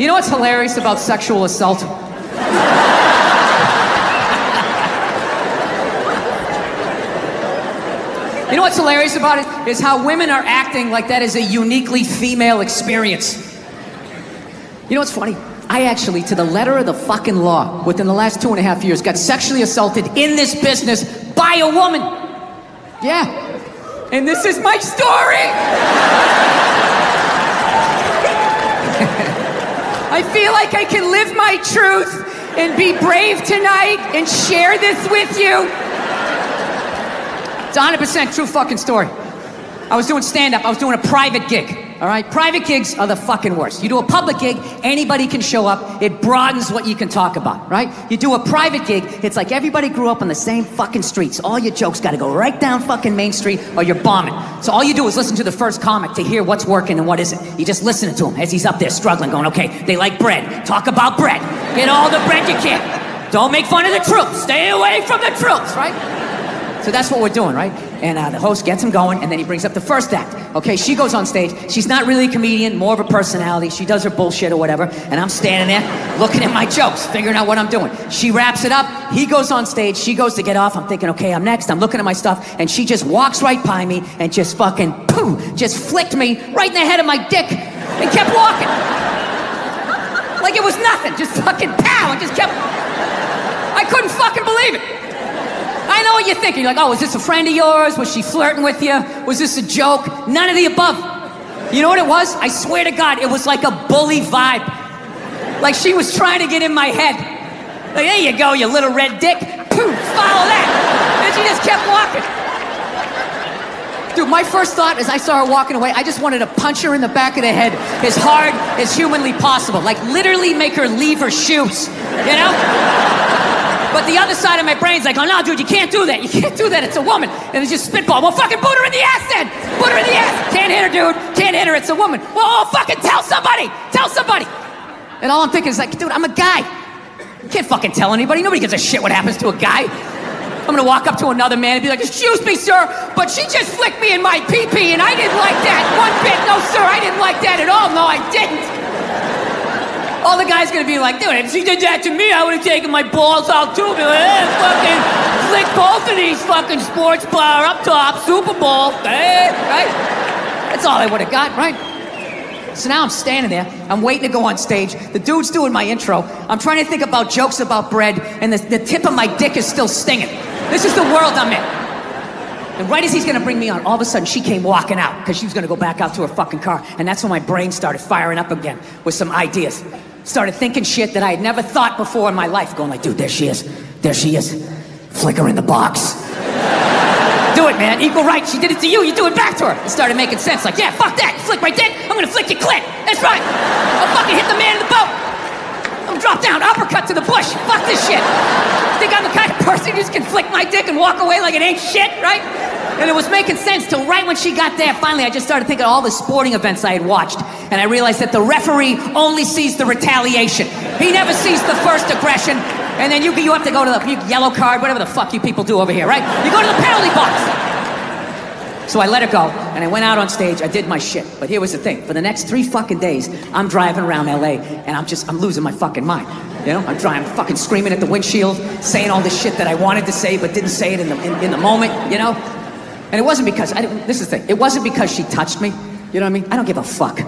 You know what's hilarious about sexual assault? You know what's hilarious about it? Is how women are acting like that is a uniquely female experience. You know what's funny? I actually, to the letter of the fucking law, within the last 2.5 years, got sexually assaulted in this business by a woman. Yeah. And this is my story! I feel like I can live my truth and be brave tonight and share this with you. It's a 100% true fucking story. I was doing stand-up. I was doing a private gig, all right? Private gigs are the fucking worst. You do a public gig, anybody can show up. It broadens what you can talk about, right? You do a private gig, it's like everybody grew up on the same fucking streets. All your jokes gotta go right down fucking Main Street or you're bombing. So all you do is listen to the first comic to hear what's working and what isn't. You just listen to him as he's up there struggling, going, okay, they like bread. Talk about bread. Get all the bread you can. Don't make fun of the troops. Stay away from the troops, right? So that's what we're doing, right? And the host gets him going, and then he brings up the first act. Okay, she goes on stage. She's not really a comedian, more of a personality. She does her bullshit or whatever, and I'm standing there looking at my jokes, figuring out what I'm doing. She wraps it up. He goes on stage. She goes to get off. I'm thinking, okay, I'm next. I'm looking at my stuff, and she just walks right by me and just fucking, boom, just flicked me right in the head of my dick and kept walking. Like it was nothing. Just fucking pow, and just kept... I couldn't fucking believe it. I know what you're thinking. You're like, oh, was this a friend of yours? Was she flirting with you? Was this a joke? None of the above. You know what it was? I swear to God, it was like a bully vibe. Like she was trying to get in my head. Like, there you go, you little red dick. Poof, follow that. And she just kept walking. Dude, my first thought as I saw her walking away, I just wanted to punch her in the back of the head as hard as humanly possible. Like literally make her leave her shoes, you know? But the other side of my brain's like, oh no, dude, you can't do that. You can't do that, it's a woman. And it's just spitball. Well, fucking boot her in the ass then. Boot her in the ass. Can't hit her, dude. Can't hit her, it's a woman. Well, fucking tell somebody. Tell somebody. And all I'm thinking is like, dude, I'm a guy. You can't fucking tell anybody. Nobody gives a shit what happens to a guy. I'm gonna walk up to another man and be like, excuse me, sir, but she just flicked me in my pee-pee and I didn't like that one bit. No, sir, I didn't like that at all. No, I didn't. All the guy's gonna be like, dude, if she did that to me, I would've taken my balls out too. Be like, hey, fucking flick both of these fucking sports bar up top, Super Bowl, hey, right? That's all I would've got, right? So now I'm standing there, I'm waiting to go on stage, the dude's doing my intro, I'm trying to think about jokes about bread, and the tip of my dick is still stinging. This is the world I'm in. And right as he's gonna bring me on, all of a sudden she came walking out, because she was gonna go back out to her fucking car, and that's when my brain started firing up again with some ideas. Started thinking shit that I had never thought before in my life, going like, dude, there she is. There she is. Flick her in the box. Do it, man. Equal rights. She did it to you. You do it back to her. It started making sense. Like, yeah, fuck that. You flick my dick. I'm gonna flick your clit. That's right. I'll fucking hit the man in the boat. I'm drop down, uppercut to the bush. Fuck this shit. Think I'm the kind of person who just can flick my dick and walk away like it ain't shit, right? And it was making sense till right when she got there. Finally, I just started thinking of all the sporting events I had watched. And I realized that the referee only sees the retaliation. He never sees the first aggression. And then you have to go to the yellow card, whatever the fuck you people do over here, right? You go to the penalty box. So I let her go, and I went out on stage, I did my shit. But here was the thing, for the next 3 fucking days, I'm driving around LA, and I'm losing my fucking mind. You know, I'm fucking screaming at the windshield, saying all this shit that I wanted to say, but didn't say it in the moment, you know? And it wasn't because, this is the thing, it wasn't because she touched me, you know what I mean? I don't give a fuck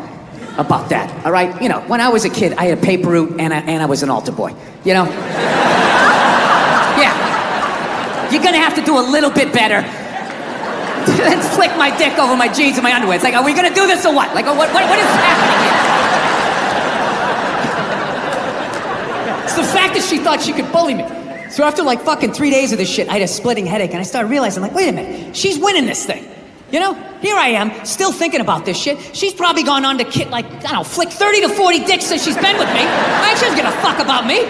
about that, all right? You know, when I was a kid, I had a paper route, and I was an altar boy, you know? Yeah. You're gonna have to do a little bit better than flick my dick over my jeans and my underwear. It's like, are we gonna do this or what? Like, what is happening here? It's the fact that she thought she could bully me. So after like fucking 3 days of this shit, I had a splitting headache, and I started realizing, like, wait a minute, she's winning this thing. You know, here I am, still thinking about this shit. She's probably gone on to like, I don't know, flick 30 to 40 dicks since she's been with me. She doesn't give a fuck about me.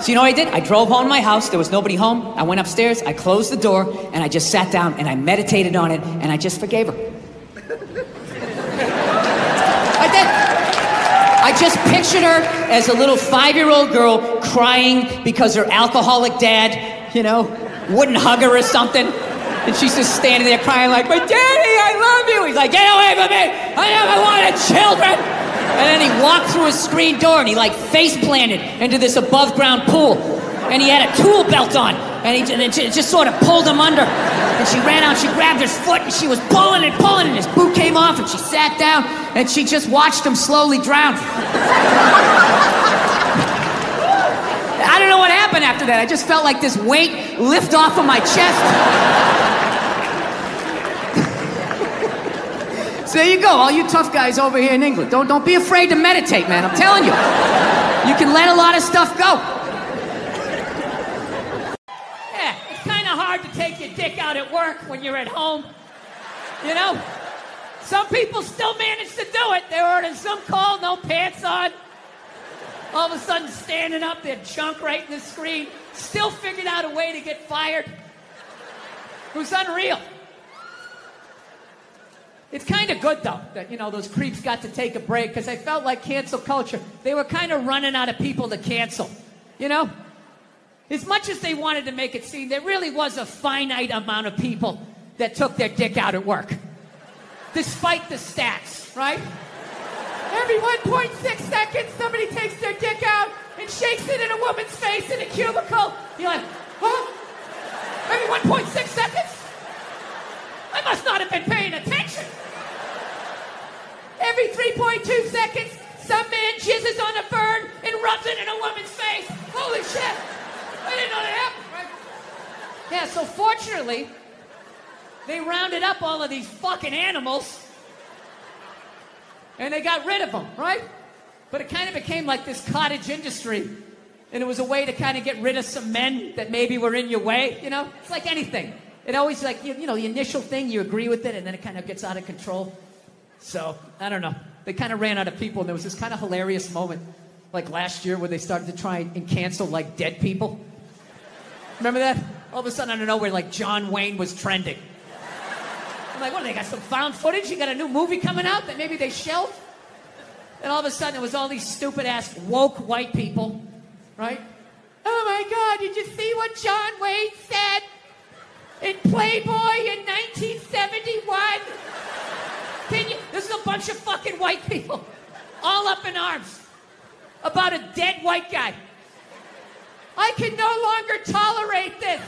So you know what I did? I drove home to my house, there was nobody home. I went upstairs, I closed the door, and I just sat down and I meditated on it, and I just forgave her. I did. I just pictured her as a little 5-year-old girl crying because her alcoholic dad, you know, wouldn't hug her or something. And she's just standing there crying like, but Daddy, I love you. He's like, get away from me. I never wanted children. And then he walked through a screen door and he like face planted into this above ground pool. And he had a tool belt on. And it just sort of pulled him under. And she ran out, she grabbed his foot and she was pulling and his boot came off and she sat down and she just watched him slowly drown. I don't know what happened after that. I just felt like this weight lift off of my chest. So there you go, all you tough guys over here in England. Don't be afraid to meditate, man. I'm telling you. You can let a lot of stuff go. Yeah, it's kind of hard to take your dick out at work when you're at home. You know? Some people still manage to do it. They're ordering some call, no pants on. All of a sudden standing up, their junk right in the screen. Still figured out a way to get fired. It was unreal. It's kind of good, though, that, you know, those creeps got to take a break, because I felt like cancel culture, they were kind of running out of people to cancel, you know? As much as they wanted to make it seem, there really was a finite amount of people that took their dick out at work. Despite the stats, right? Every 1.6 seconds, somebody takes their dick out and shakes it in a woman's face in a cubicle. You're like, huh? Every 1.6 seconds? I must not have been paying attention. Every 3.2 seconds, some man jizzes on a bird and rubs it in a woman's face. Holy shit. I didn't know that happened, right? Yeah, so fortunately, they rounded up all of these fucking animals and they got rid of them, right? But it kind of became like this cottage industry, and it was a way to kind of get rid of some men that maybe were in your way, you know? It's like anything. It always, like, you know, the initial thing, you agree with it, and then it kind of gets out of control. So, I don't know. They kind of ran out of people, and there was this kind of hilarious moment, like last year, where they started to try and cancel, like, dead people. Remember that? All of a sudden, out of nowhere, like, John Wayne was trending. I'm like, what, they got some found footage? You got a new movie coming out that maybe they shelved? And all of a sudden, it was all these stupid-ass woke white people, right? Oh, my God, did you see what John Wayne said in Playboy in 1971? There's a bunch of fucking white people all up in arms about a dead white guy. I can no longer tolerate this.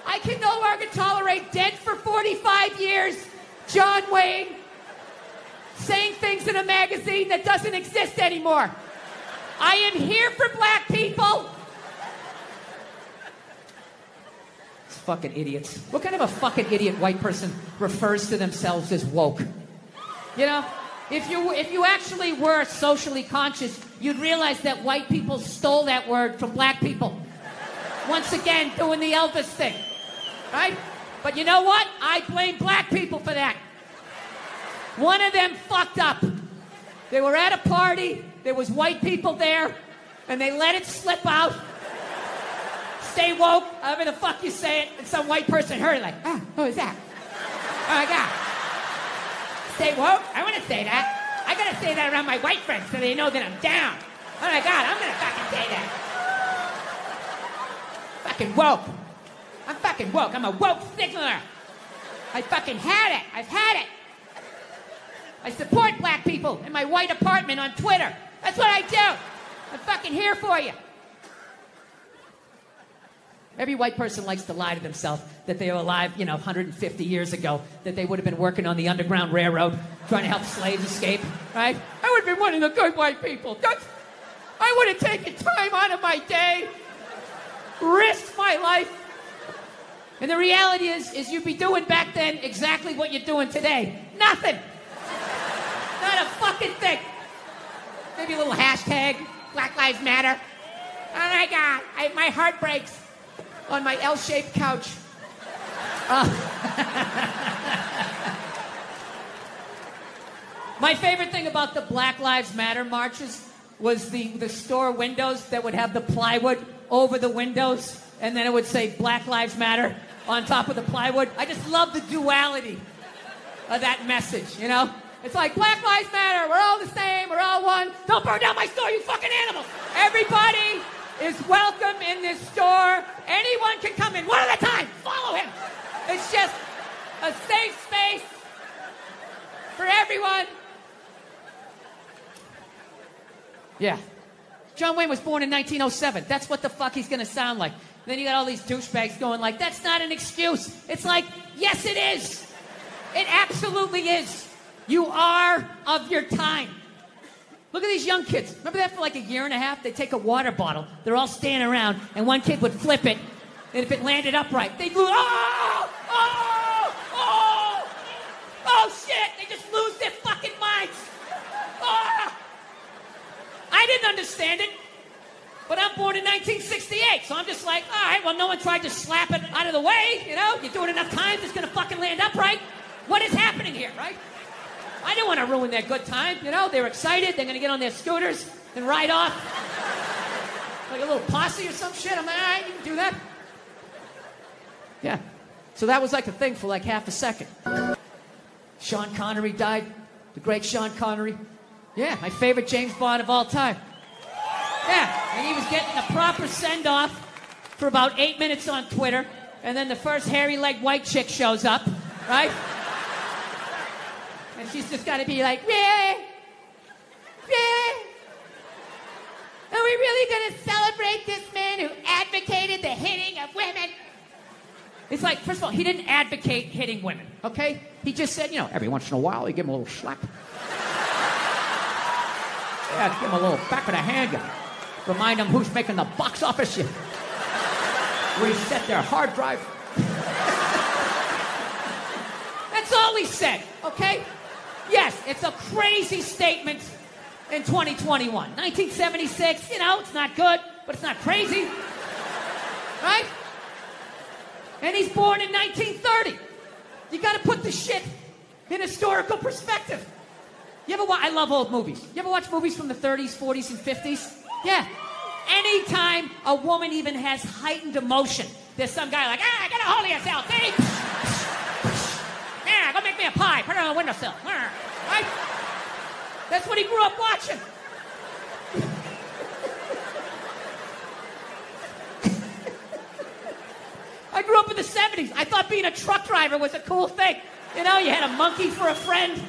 I can no longer tolerate dead for 45 years John Wayne saying things in a magazine that doesn't exist anymore. I am here for black people. Fucking idiots. What kind of a fucking idiot white person refers to themselves as woke? You know, if you actually were socially conscious, you'd realize that white people stole that word from black people. Once again, doing the Elvis thing, right? But you know what? I blame black people for that. One of them fucked up. They were at a party, there was white people there, and they let it slip out. Stay woke, however the fuck you say it, and some white person heard it like, oh, who is that? Oh my God. Stay woke? I want to say that. I gotta say that around my white friends so they know that I'm down. Oh my God, I'm gonna fucking say that. Fucking woke. I'm fucking woke. I'm a woke signaler. I fucking had it. I've had it. I support black people in my white apartment on Twitter. That's what I do. I'm fucking here for you. Every white person likes to lie to themselves that they were alive, 150 years ago, that they would have been working on the Underground Railroad, trying to help slaves escape, right? I would have been one of the good white people. I would have taken time out of my day, risked my life. And the reality is you'd be doing back then exactly what you're doing today. Nothing. Not a fucking thing. Maybe a little hashtag, Black Lives Matter. Oh my God, my heart breaks on my L-shaped couch. My favorite thing about the Black Lives Matter marches was the store windows that would have the plywood over the windows, and then it would say Black Lives Matter on top of the plywood. I just love the duality of that message, you know? It's like, Black Lives Matter, we're all the same, we're all one. Don't burn down my store, you fucking animals. Everybody is welcome in this store. Anyone can come in, one at a time. Follow him. It's just a safe space for everyone. Yeah. John Wayne was born in 1907. That's what the fuck he's gonna sound like. Then you got all these douchebags going like, that's not an excuse. It's like, yes it is. It absolutely is. You are of your time. Look at these young kids. Remember that for like a year and a half? They'd take a water bottle. They're all standing around, and one kid would flip it, and if it landed upright, they'd lose. Oh! Oh! Oh! Oh, shit! They just lose their fucking minds. Oh! I didn't understand it, but I'm born in 1968, so I'm just like, all right, well, no one tried to slap it out of the way, you know? You do it enough times, it's gonna fucking land upright. What is happening here, right? I didn't want to ruin their good time, you know? They were excited, they're gonna get on their scooters and ride off. Like a little posse or some shit. I'm like, all right, you can do that. Yeah. So that was like a thing for like half a second. Sean Connery died. The great Sean Connery. Yeah, my favorite James Bond of all time. Yeah, and he was getting a proper send-off for about 8 minutes on Twitter, and then the first hairy-legged white chick shows up, right? And she's just got to be like, really? Really? Are we really going to celebrate this man who advocated the hitting of women? It's like, first of all, he didn't advocate hitting women, okay? He just said, you know, every once in a while, you give him a little slap. Yeah, give him a little back of the hand. You remind them who's making the box office. You reset their hard drive. That's all he said, okay? Yes, it's a crazy statement in 2021. 1976, you know, it's not good, but it's not crazy. Right? And he's born in 1930. You gotta put the shit in historical perspective. You ever watch, I love old movies. You ever watch movies from the 30s, 40s, and 50s? Yeah. Anytime a woman even has heightened emotion, there's some guy like, get a hold of yourself, see? Yeah, go make me a pie, put it on the windowsill. Right? That's what he grew up watching. I grew up in the 70s. I thought being a truck driver was a cool thing. You know, you had a monkey for a friend.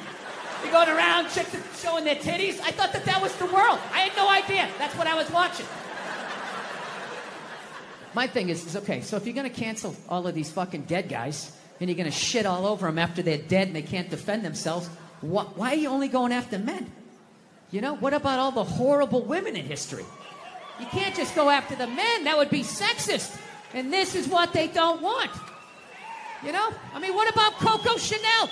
You're going around, chicks showing their titties. I thought that was the world. I had no idea. That's what I was watching. My thing is okay, so if you're going to cancel all of these fucking dead guys, and you're going to shit all over them after they're dead and they can't defend themselves, why are you only going after men? You know, what about all the horrible women in history? You can't just go after the men. That would be sexist. And this is what they don't want. You know? I mean, what about Coco Chanel?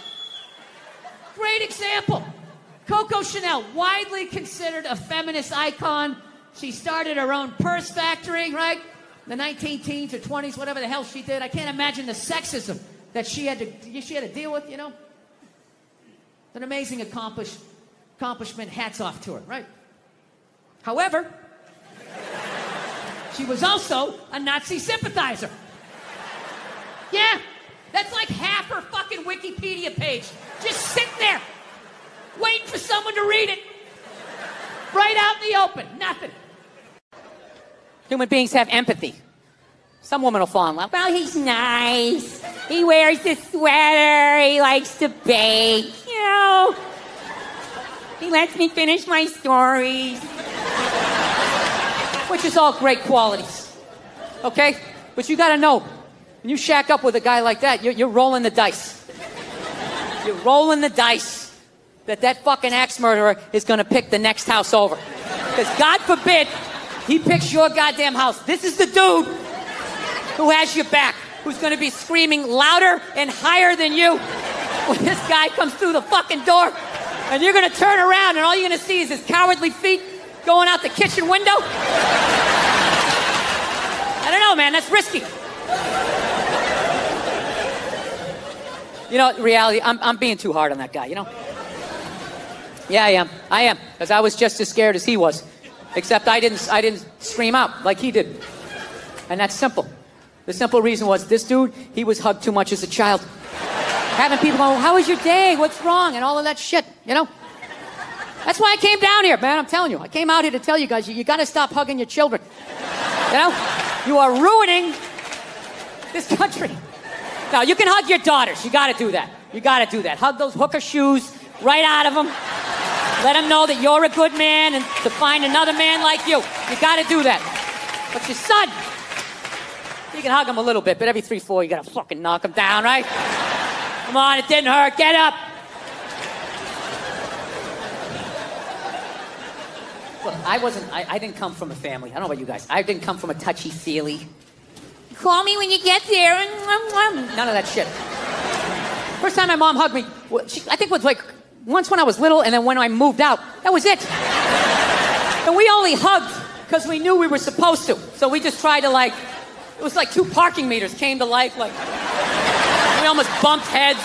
Great example. Coco Chanel, widely considered a feminist icon. She started her own purse factory, right? The 19-teens or 20s, whatever the hell she did. I can't imagine the sexism that she had to deal with, you know? An amazing accomplishment. Hats off to her, right? However, she was also a Nazi sympathizer. Yeah, that's like half her fucking Wikipedia page. Just sitting there, waiting for someone to read it. Right out in the open, nothing. Human beings have empathy. Some woman will fall in love. Well, he's nice. He wears a sweater. He likes to bake. You know, he lets me finish my stories. Which is all great qualities. Okay? But you gotta know, when you shack up with a guy like that, you're rolling the dice. You're rolling the dice that fucking axe murderer is gonna pick the next house over. Because God forbid he picks your goddamn house. This is the dude who has your back, who's gonna be screaming louder and higher than you when this guy comes through the fucking door. And you're gonna turn around and all you're gonna see is his cowardly feet going out the kitchen window. I don't know, man, that's risky. You know, reality, I'm being too hard on that guy, you know? Yeah, I am, because I was just as scared as he was. Except I didn't scream out like he did. And that's simple. The simple reason was this dude, he was hugged too much as a child. Having people go, how was your day? What's wrong? And all of that shit, you know? That's why I came down here, man, I'm telling you. I came out here to tell you guys, you gotta stop hugging your children. You know? You are ruining this country. Now, you can hug your daughters. You gotta do that. You gotta do that. Hug those hooker shoes right out of them. Let him know that you're a good man and to find another man like you. You gotta do that. But your son, you can hug him a little bit, but every 3-4, you gotta fucking knock him down, right? Come on, it didn't hurt. Get up. Look, I didn't come from a family. I don't know about you guys. I didn't come from a touchy-feely. Call me when you get there. None of that shit. First time my mom hugged me, I think it was like once when I was little, and then when I moved out. That was it. And we only hugged because we knew we were supposed to. So we just tried to it was like 2 parking meters came to life. We almost bumped heads.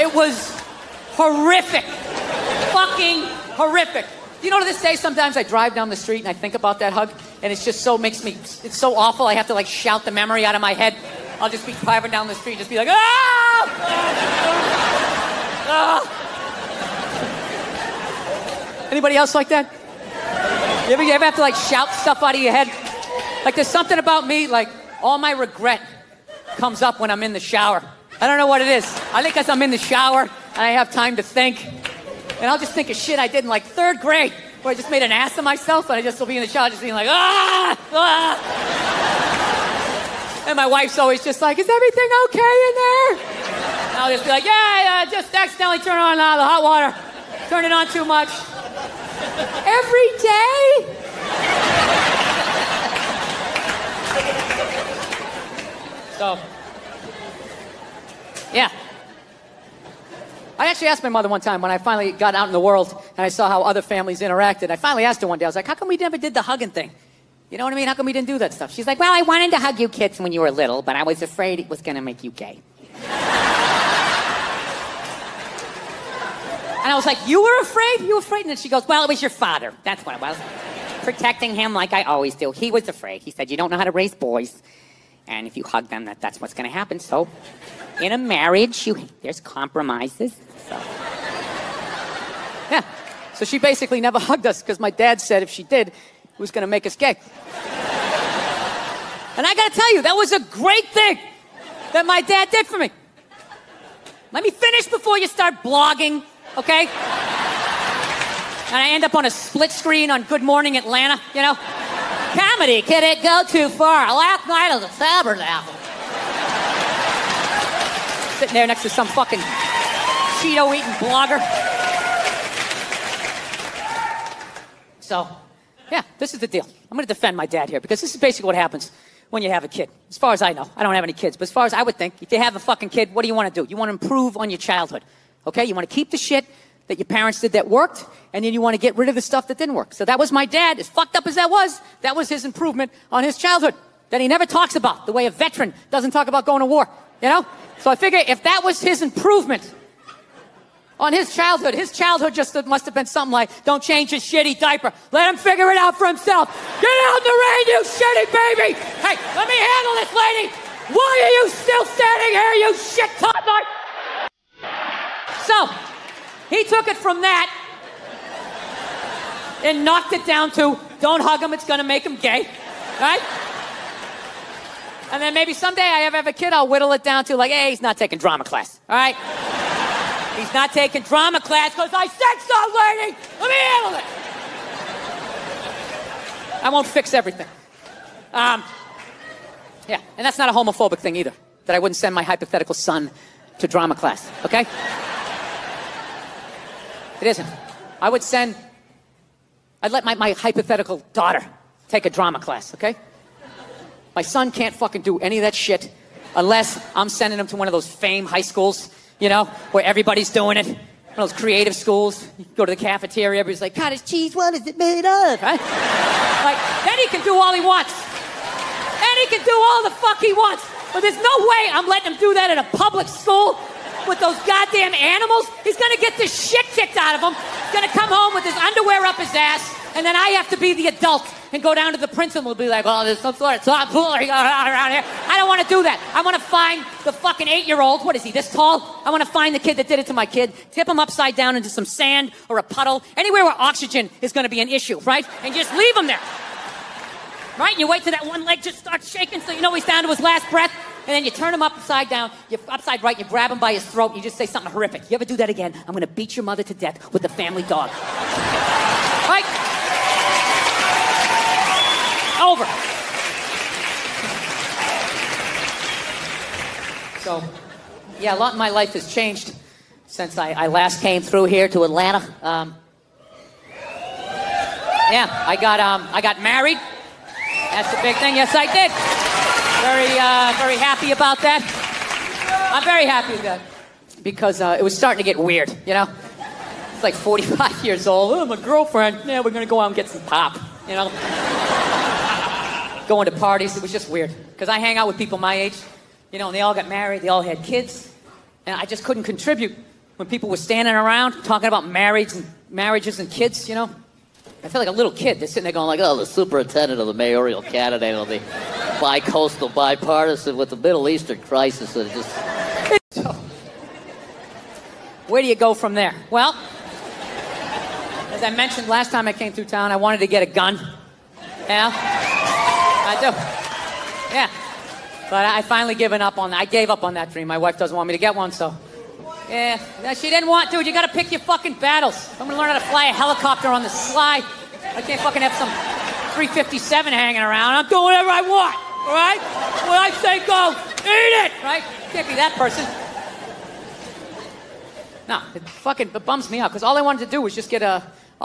It was horrific. Fucking horrific. You know, to this day, sometimes I drive down the street and I think about that hug, and it's just it's so awful, I have to shout the memory out of my head. I'll just be driving down the street and just be like, ah! Ah! Anybody else like that? You ever have to shout stuff out of your head? There's something about me, all my regret comes up when I'm in the shower. I don't know what it is. I think because I'm in the shower and I have time to think. And I'll just think of shit I did in 3rd grade, where I just made an ass of myself, and I just will be in the shower just being like, ah! Ah! And my wife's always just like, is everything okay in there? And I'll just be like, yeah, just accidentally turn on the hot water. Turn it on too much. Every day? So, yeah. I actually asked my mother one time when I finally got out in the world and I saw how other families interacted. I finally asked her one day, I was like, how come we never did the hugging thing? You know what I mean? How come we didn't do that stuff? She's like, well, I wanted to hug you kids when you were little, but I was afraid it was going to make you gay. And I was like, you were afraid? You were afraid? And then she goes, well, it was your father. That's what it was. Protecting him like I always do. He was afraid. He said, you don't know how to raise boys. And if you hug them, that's what's going to happen. So in a marriage, there's compromises. So. Yeah. So she basically never hugged us because my dad said if she did, it was going to make us gay. And I got to tell you, that was a great thing that my dad did for me. Let me finish before you start blogging, okay? And I end up on a split screen on Good Morning Atlanta, you know? Comedy, could it go too far? Last night was a tabernacle. Sitting there next to some fucking Cheeto-eating blogger. So, yeah, this is the deal. I'm going to defend my dad here because this is basically what happens when you have a kid. As far as I know, I don't have any kids, but as far as I would think, if you have a fucking kid, what do you want to do? You want to improve on your childhood, okay? You want to keep the shit that your parents did that worked, and then you want to get rid of the stuff that didn't work. So that was my dad. As fucked up as that was his improvement on his childhood that he never talks about, the way a veteran doesn't talk about going to war, you know? So I figure if that was his improvement on his childhood just must have been something like, don't change his shitty diaper. Let him figure it out for himself. Get out in the rain, you shitty baby. Hey, let me handle this, lady. Why are you still standing here, you shit toddler? So, he took it from that and knocked it down to, don't hug him, it's going to make him gay, right? And then maybe someday I have a kid, I'll whittle it down to like, hey, he's not taking drama class, all right? He's not taking drama class because I said so, lady. Let me handle it. I won't fix everything. Yeah, and that's not a homophobic thing either, that I wouldn't send my hypothetical son to drama class, okay? It isn't. I'd let my hypothetical daughter take a drama class, okay? My son can't fucking do any of that shit unless I'm sending him to one of those fame high schools, you know, where everybody's doing it. One of those creative schools. You go to the cafeteria, everybody's like, cottage cheese, what is it made of? Right? Then he can do all he wants. Then he can do all the fuck he wants. But there's no way I'm letting him do that at a public school with those goddamn animals. He's gonna get the shit kicked out of him. He's gonna come home with his underwear up his ass, and then I have to be the adult and go down to the principal and be like, oh, there's some sort of tomfoolery going on around here. I don't want to do that. I want to find the fucking 8-year-old. What is he, this tall? I want to find the kid that did it to my kid, tip him upside down into some sand or a puddle, anywhere where oxygen is going to be an issue, right? And just leave him there. Right? And you wait till that one leg just starts shaking so you know he's down to his last breath. And then you turn him upside down, you're upside right, you grab him by his throat, and you just say something horrific. You ever do that again, I'm gonna beat your mother to death with the family dog. Right? Over. So, yeah, a lot in my life has changed since I last came through here to Atlanta. Yeah, I got married. That's the big thing. Yes, I did. Very happy about that. I'm very happy with that because it was starting to get weird, you know? It's like 45 years old. Oh, my girlfriend. Yeah, we're going to go out and get some pop, you know? Going to parties. It was just weird because I hang out with people my age, you know, and they all got married. They all had kids. And I just couldn't contribute when people were standing around talking about marriages and kids, you know? I feel like a little kid. They're sitting there going like, oh, the superintendent of the mayoral candidate of the bi-coastal bipartisan with the Middle Eastern crisis. And just... So, where do you go from there? Well, as I mentioned last time I came through town, I wanted to get a gun. Yeah, I do. Yeah. But I finally given up on that. I gave up on that dream. My wife doesn't want me to get one, so... Yeah, she didn't want to. You gotta pick your fucking battles. I'm gonna learn how to fly a helicopter on the sly. I can't fucking have some 357 hanging around. I'm doing whatever I want, all right? When I say go, eat it, right? Can't be that person. No, it bums me out because all I wanted to do was just I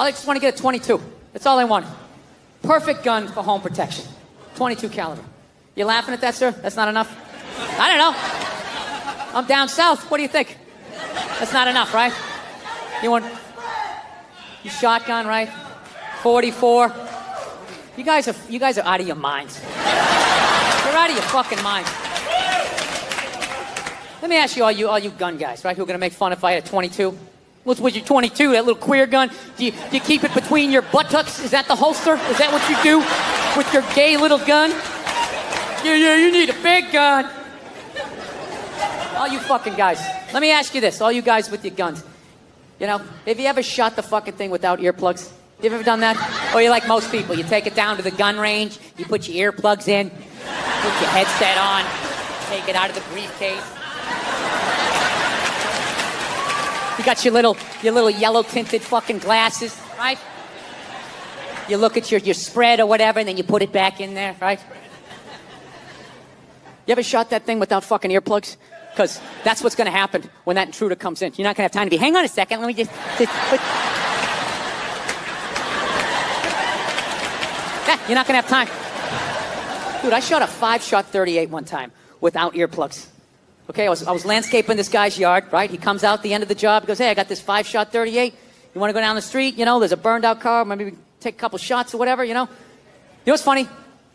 just want to get a 22. That's all I wanted. Perfect gun for home protection. 22 caliber. You laughing at that, sir? That's not enough? I don't know. I'm down south. What do you think? That's not enough, right? You want your shotgun, right? 44. You guys are out of your minds. You're out of your fucking minds. Let me ask you, all you gun guys, right? Who are gonna make fun if I had a 22? What's with your 22? That little queer gun? Do you keep it between your buttocks? Is that the holster? Is that what you do with your gay little gun? Yeah, you need a big gun. All you fucking guys. Let me ask you this, all you guys with your guns. You know, have you ever shot the fucking thing without earplugs? You ever done that? Or you like most people, you take it down to the gun range, you put your earplugs in, put your headset on, take it out of the briefcase. You got your little yellow tinted fucking glasses, right? You look at your spread or whatever, and then you put it back in there, right? You ever shot that thing without fucking earplugs? Because that's what's going to happen when that intruder comes in. You're not going to have time to be, hang on a second, let me just yeah, you're not going to have time. Dude, I shot a 5-shot 38 one time without earplugs. Okay, I was landscaping this guy's yard, right? He comes out at the end of the job, he goes, hey, I got this 5-shot 38. You want to go down the street? You know, there's a burned out car, maybe we can take a couple shots or whatever, you know? You know what's funny?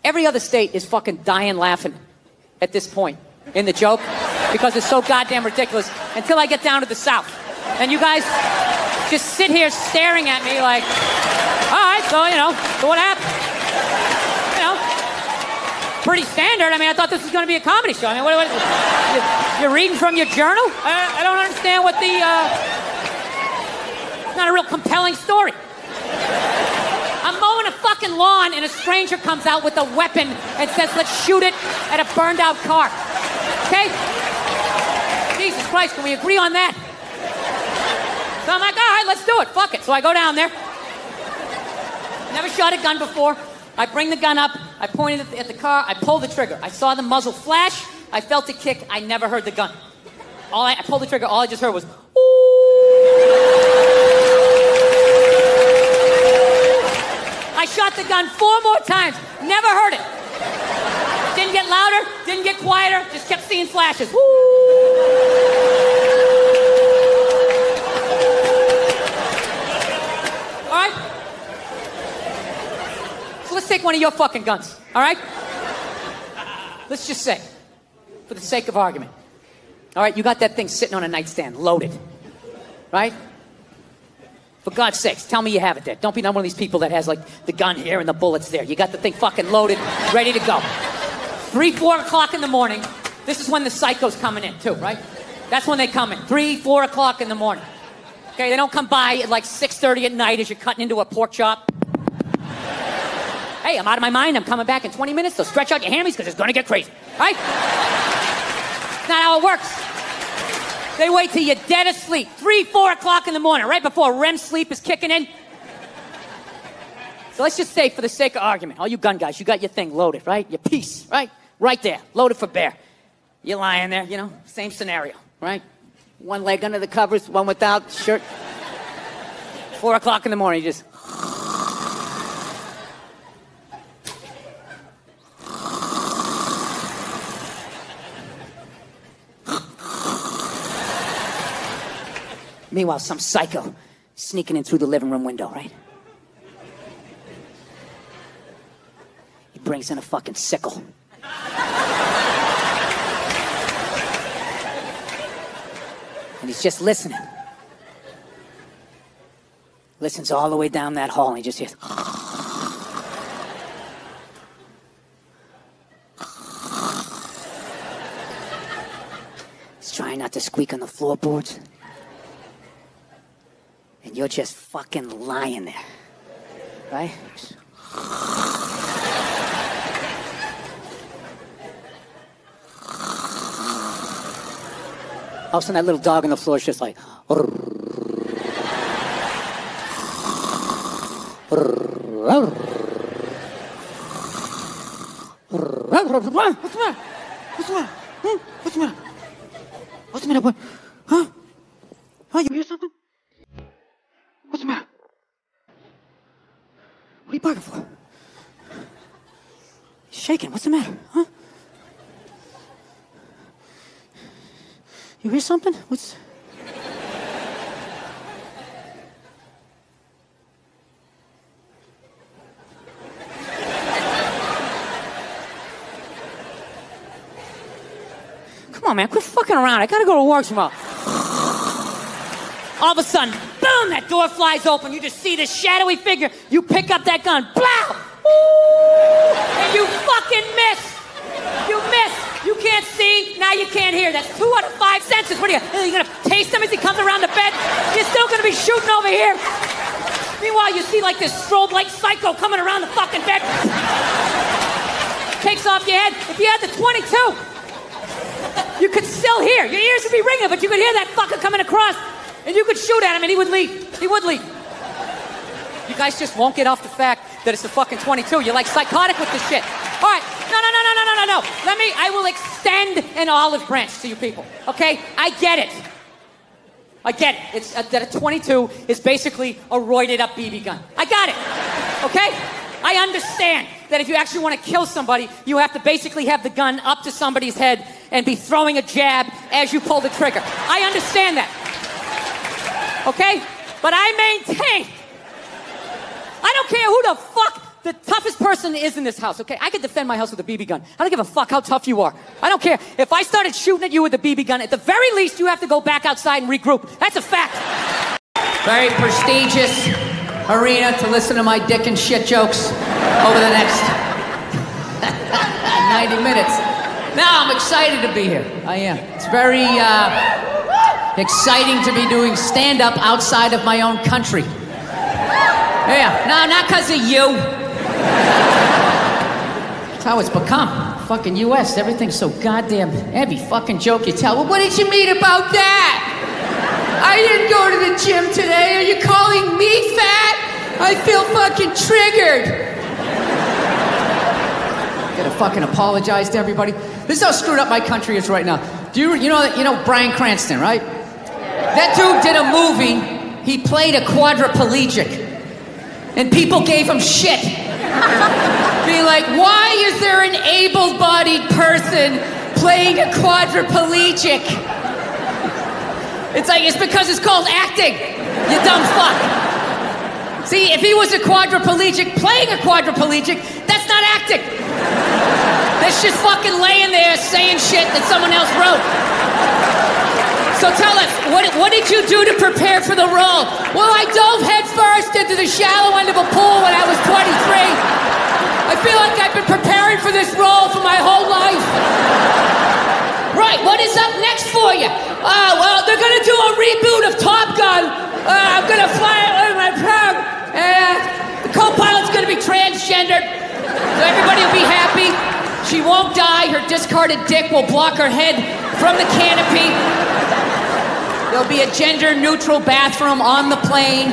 Every other state is fucking dying laughing at this point in the joke. Because it's so goddamn ridiculous until I get down to the South. And you guys just sit here staring at me like, all right, so, you know, so what happened? You know, pretty standard. I mean, I thought this was going to be a comedy show. I mean, what you're reading from your journal? I don't understand what the, it's not a real compelling story. I'm mowing a fucking lawn and a stranger comes out with a weapon and says, let's shoot it at a burned out car. Okay? Jesus Christ, can we agree on that? So I'm like, all right, let's do it. Fuck it. So I go down there. Never shot a gun before. I bring the gun up. I point it at the car. I pull the trigger. I saw the muzzle flash. I felt it kick. I never heard the gun. I pulled the trigger. All I just heard was, ooh. I shot the gun 4 more times. Never heard it. Didn't get louder, didn't get quieter, just kept seeing flashes. Woo! All right? So let's take one of your fucking guns, all right? Let's just say, for the sake of argument, all right, you got that thing sitting on a nightstand, loaded, right? For God's sakes, tell me you have it there. Don't be one of these people that has, like, the gun here and the bullets there. You got the thing fucking loaded, ready to go. 3, 4 o'clock in the morning. This is when the psycho's coming in, too, right? That's when they come in. 3, 4 o'clock in the morning. Okay, they don't come by at, like, 6:30 at night as you're cutting into a pork chop. Hey, I'm out of my mind. I'm coming back in 20 minutes, so stretch out your hammies because it's going to get crazy, right? not how it works. They wait till you're dead asleep. 3, 4 o'clock in the morning, right before REM sleep is kicking in. So let's just say, for the sake of argument, all you gun guys, you got your thing loaded, right? Your piece, right? Right there, loaded for bear. You're lying there, you know, same scenario, right? One leg under the covers, one without, shirt. 4 o'clock in the morning, you just... Meanwhile, some psycho sneaking in through the living room window, right? He brings in a fucking sickle. And he's just listening. Listens all the way down that hall and he just hears... He's trying not to squeak on the floorboards. And you're just fucking lying there, right? All of a sudden, that little dog on the floor is just like... What's the matter? What's the matter? What's the matter? What's the matter? What's the matter? What? Huh? Huh? You hear something? What's the matter? What are you barking for? He's shaking. What's the matter? Huh? You hear something? What's... Come on, man. Quit fucking around. I gotta go to work tomorrow. All of a sudden, boom, that door flies open. You just see this shadowy figure. You pick up that gun. Blow! Ooh! And you fucking miss. You miss. You can't see. Now you can't hear. That's 2 out of 5 senses. What are you gonna taste him as he comes around the bed? You're still gonna be shooting over here. Meanwhile, you see like this strobe light psycho coming around the fucking bed. Takes off your head. If you had the 22, you could still hear. Your ears would be ringing, but you could hear that fucker coming across. And you could shoot at him and he would leave. He would leave. You guys just won't get off the fact that it's a fucking 22. You're like psychotic with this shit. All right. No. I will extend an olive branch to you people. Okay? I get it. It's that a 22 is basically a roided up BB gun. I got it. Okay? I understand that if you actually want to kill somebody, you have to basically have the gun up to somebody's head and be throwing a jab as you pull the trigger. I understand that. Okay? But I maintain, I don't care who the fuck the toughest person is in this house, okay? I could defend my house with a BB gun. I don't give a fuck how tough you are. I don't care. If I started shooting at you with a BB gun, at the very least, you have to go back outside and regroup. That's a fact. Very prestigious arena to listen to my dick and shit jokes over the next 90 minutes. Now, I'm excited to be here. I am. It's very exciting to be doing stand-up outside of my own country. Yeah, no, not because of you. That's how it's become. Fucking US, everything's so goddamn heavy. Fucking joke you tell. Well, what did you mean about that? I didn't go to the gym today. Are you calling me fat? I feel fucking triggered. Gotta fucking apologize to everybody. This is how screwed up my country is right now. Do you know Bryan Cranston, right? That dude did a movie. He played a quadriplegic. And people gave him shit. Being like, why is there an able-bodied person playing a quadriplegic? It's because it's called acting, you dumb fuck. See, if he was a quadriplegic playing a quadriplegic, that's not acting. That's just fucking laying there saying shit that someone else wrote. So tell us, what did you do to prepare for the role? Well, I dove headfirst into the shallow end of a pool when I was 23. I feel like I've been preparing for this role for my whole life. Right, what is up next for you? Well, they're gonna do a reboot of Top Gun. I'm gonna fly it with my plug. The co-pilot's gonna be transgendered. So everybody will be happy. She won't die. Her discarded dick will block her head from the canopy. There'll be a gender-neutral bathroom on the plane.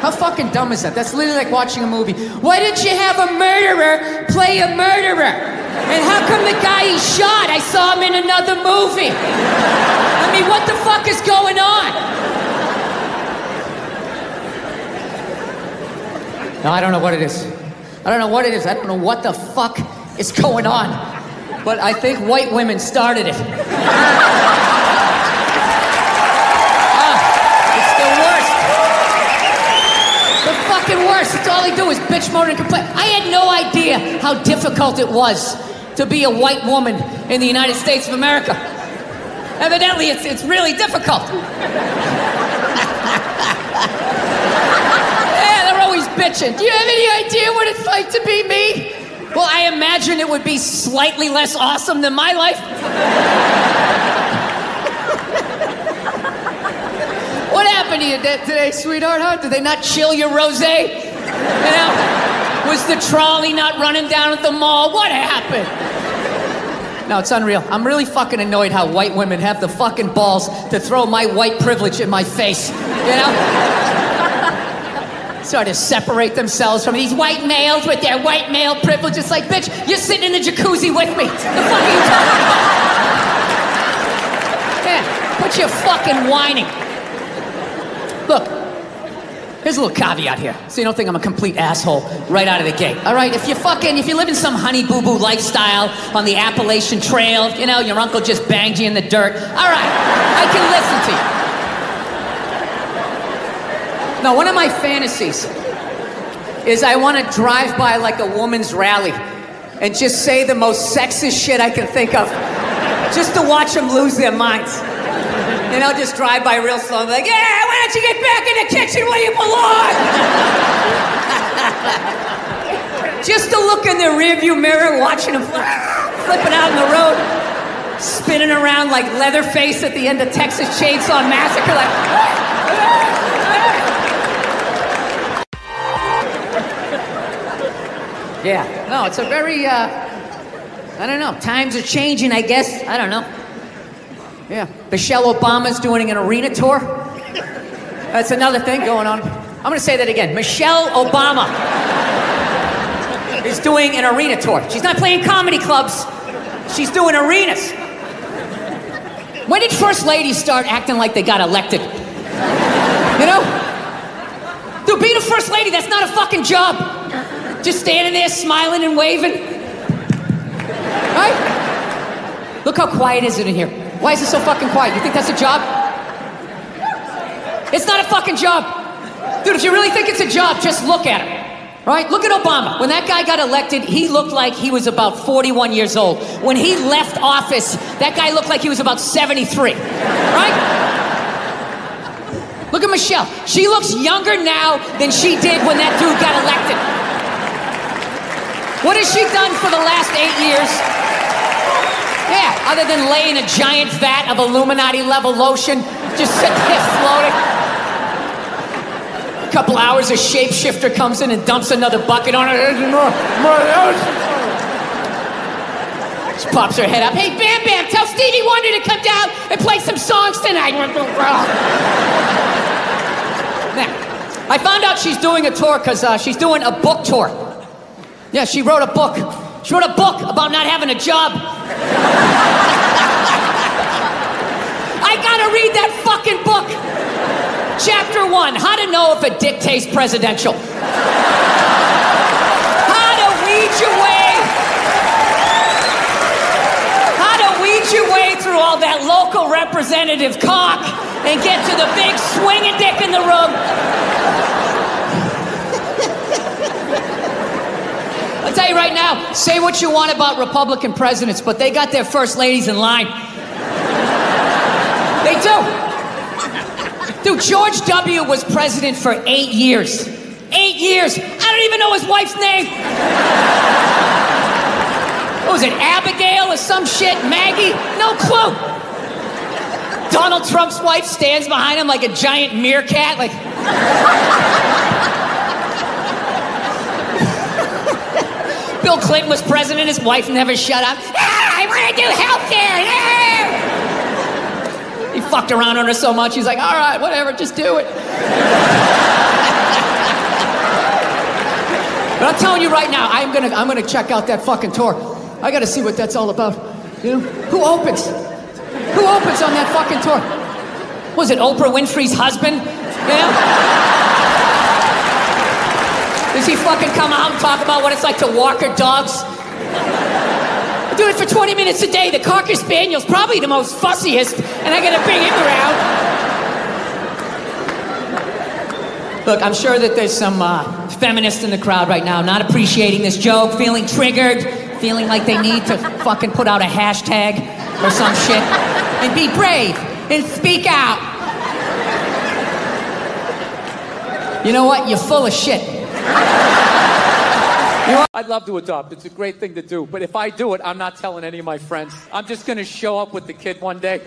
How fucking dumb is that? That's literally like watching a movie. Why didn't you have a murderer play a murderer? And how come the guy he shot, I saw him in another movie? I mean, what the fuck is going on? No, I don't know what it is. I don't know what it is. I don't know what the fuck is going on. But I think white women started it. Worse. It's all they do is bitch, moan, and complain. I had no idea how difficult it was to be a white woman in the United States of America. Evidently, it's really difficult. Yeah, they're always bitching. Do you have any idea what it's like to be me? Well, I imagine it would be slightly less awesome than my life. What happened to you today, sweetheart, huh? Did they not chill your rosé? You know? Was the trolley not running down at the mall? What happened? No, it's unreal. I'm really fucking annoyed how white women have the fucking balls to throw my white privilege in my face, you know? Sort of separate themselves from these white males with their white male privilege. It's like, bitch, you're sitting in the jacuzzi with me. The fuck are you talking about? Yeah, quit your fucking whining. Look, here's a little caveat here, so you don't think I'm a complete asshole right out of the gate. All right, if you live in some honey boo boo lifestyle on the Appalachian Trail, you know, your uncle just banged you in the dirt. All right, I can listen to you. Now, one of my fantasies is I want to drive by like a woman's rally and just say the most sexist shit I can think of, just to watch them lose their minds. You know, just drive by real slow and be like, yeah, why don't you get back in the kitchen where you belong? Just to look in the rearview mirror, watching them flipping out on the road, spinning around like Leatherface at the end of Texas Chainsaw Massacre, like... Yeah, no, it's a very, I don't know, times are changing, I guess, I don't know. Yeah, Michelle Obama's doing an arena tour. That's another thing going on. I'm gonna say that again. Michelle Obama is doing an arena tour. She's not playing comedy clubs. She's doing arenas. When did first ladies start acting like they got elected? You know? Dude, being a first lady, that's not a fucking job. Just standing there smiling and waving. Right? Look how quiet is it in here. Why is it so fucking quiet? You think that's a job? It's not a fucking job. Dude, if you really think it's a job, just look at him. Right? Look at Obama. When that guy got elected, he looked like he was about 41 years old. When he left office, that guy looked like he was about 73. Right? Look at Michelle. She looks younger now than she did when that dude got elected. What has she done for the last 8 years? Yeah, other than laying a giant vat of Illuminati-level lotion, just sitting there floating. A couple hours, a shapeshifter comes in and dumps another bucket on her. She pops her head up. Hey, Bam Bam, tell Stevie Wonder to come down and play some songs tonight. Now, I found out she's doing a tour because she's doing a book tour. Yeah, she wrote a book. She wrote a book about not having a job. I gotta read that fucking book. Chapter 1, how to know if a dick tastes presidential. How to weed your way through all that local representative cock and get to the big swinging dick in the room. I'll tell you right now, say what you want about Republican presidents, but they got their first ladies in line. They do. Dude, George W. was president for 8 years. 8 years. I don't even know his wife's name. What was it, Abigail or some shit? Maggie? No clue. Donald Trump's wife stands behind him like a giant meerkat, like... Bill Clinton was president, his wife never shut up. Ah, I want to do healthcare. Yeah. He fucked around on her so much, he's like, all right, whatever, just do it. But I'm telling you right now, I'm gonna check out that fucking tour. I gotta see what that's all about. You know? Who opens? Who opens on that fucking tour? Was it Oprah Winfrey's husband? You know? Does he fucking come out and talk about what it's like to walk her dogs? I do it for 20 minutes a day. The Cocker Spaniel's probably the most fussiest, and I gotta bring him around. Look, I'm sure that there's some feminists in the crowd right now not appreciating this joke, feeling triggered, feeling like they need to fucking put out a hashtag or some shit and be brave and speak out. You know what? You're full of shit. I'd love to adopt. It's a great thing to do. But if I do it, I'm not telling any of my friends. I'm just going to show up with the kid one day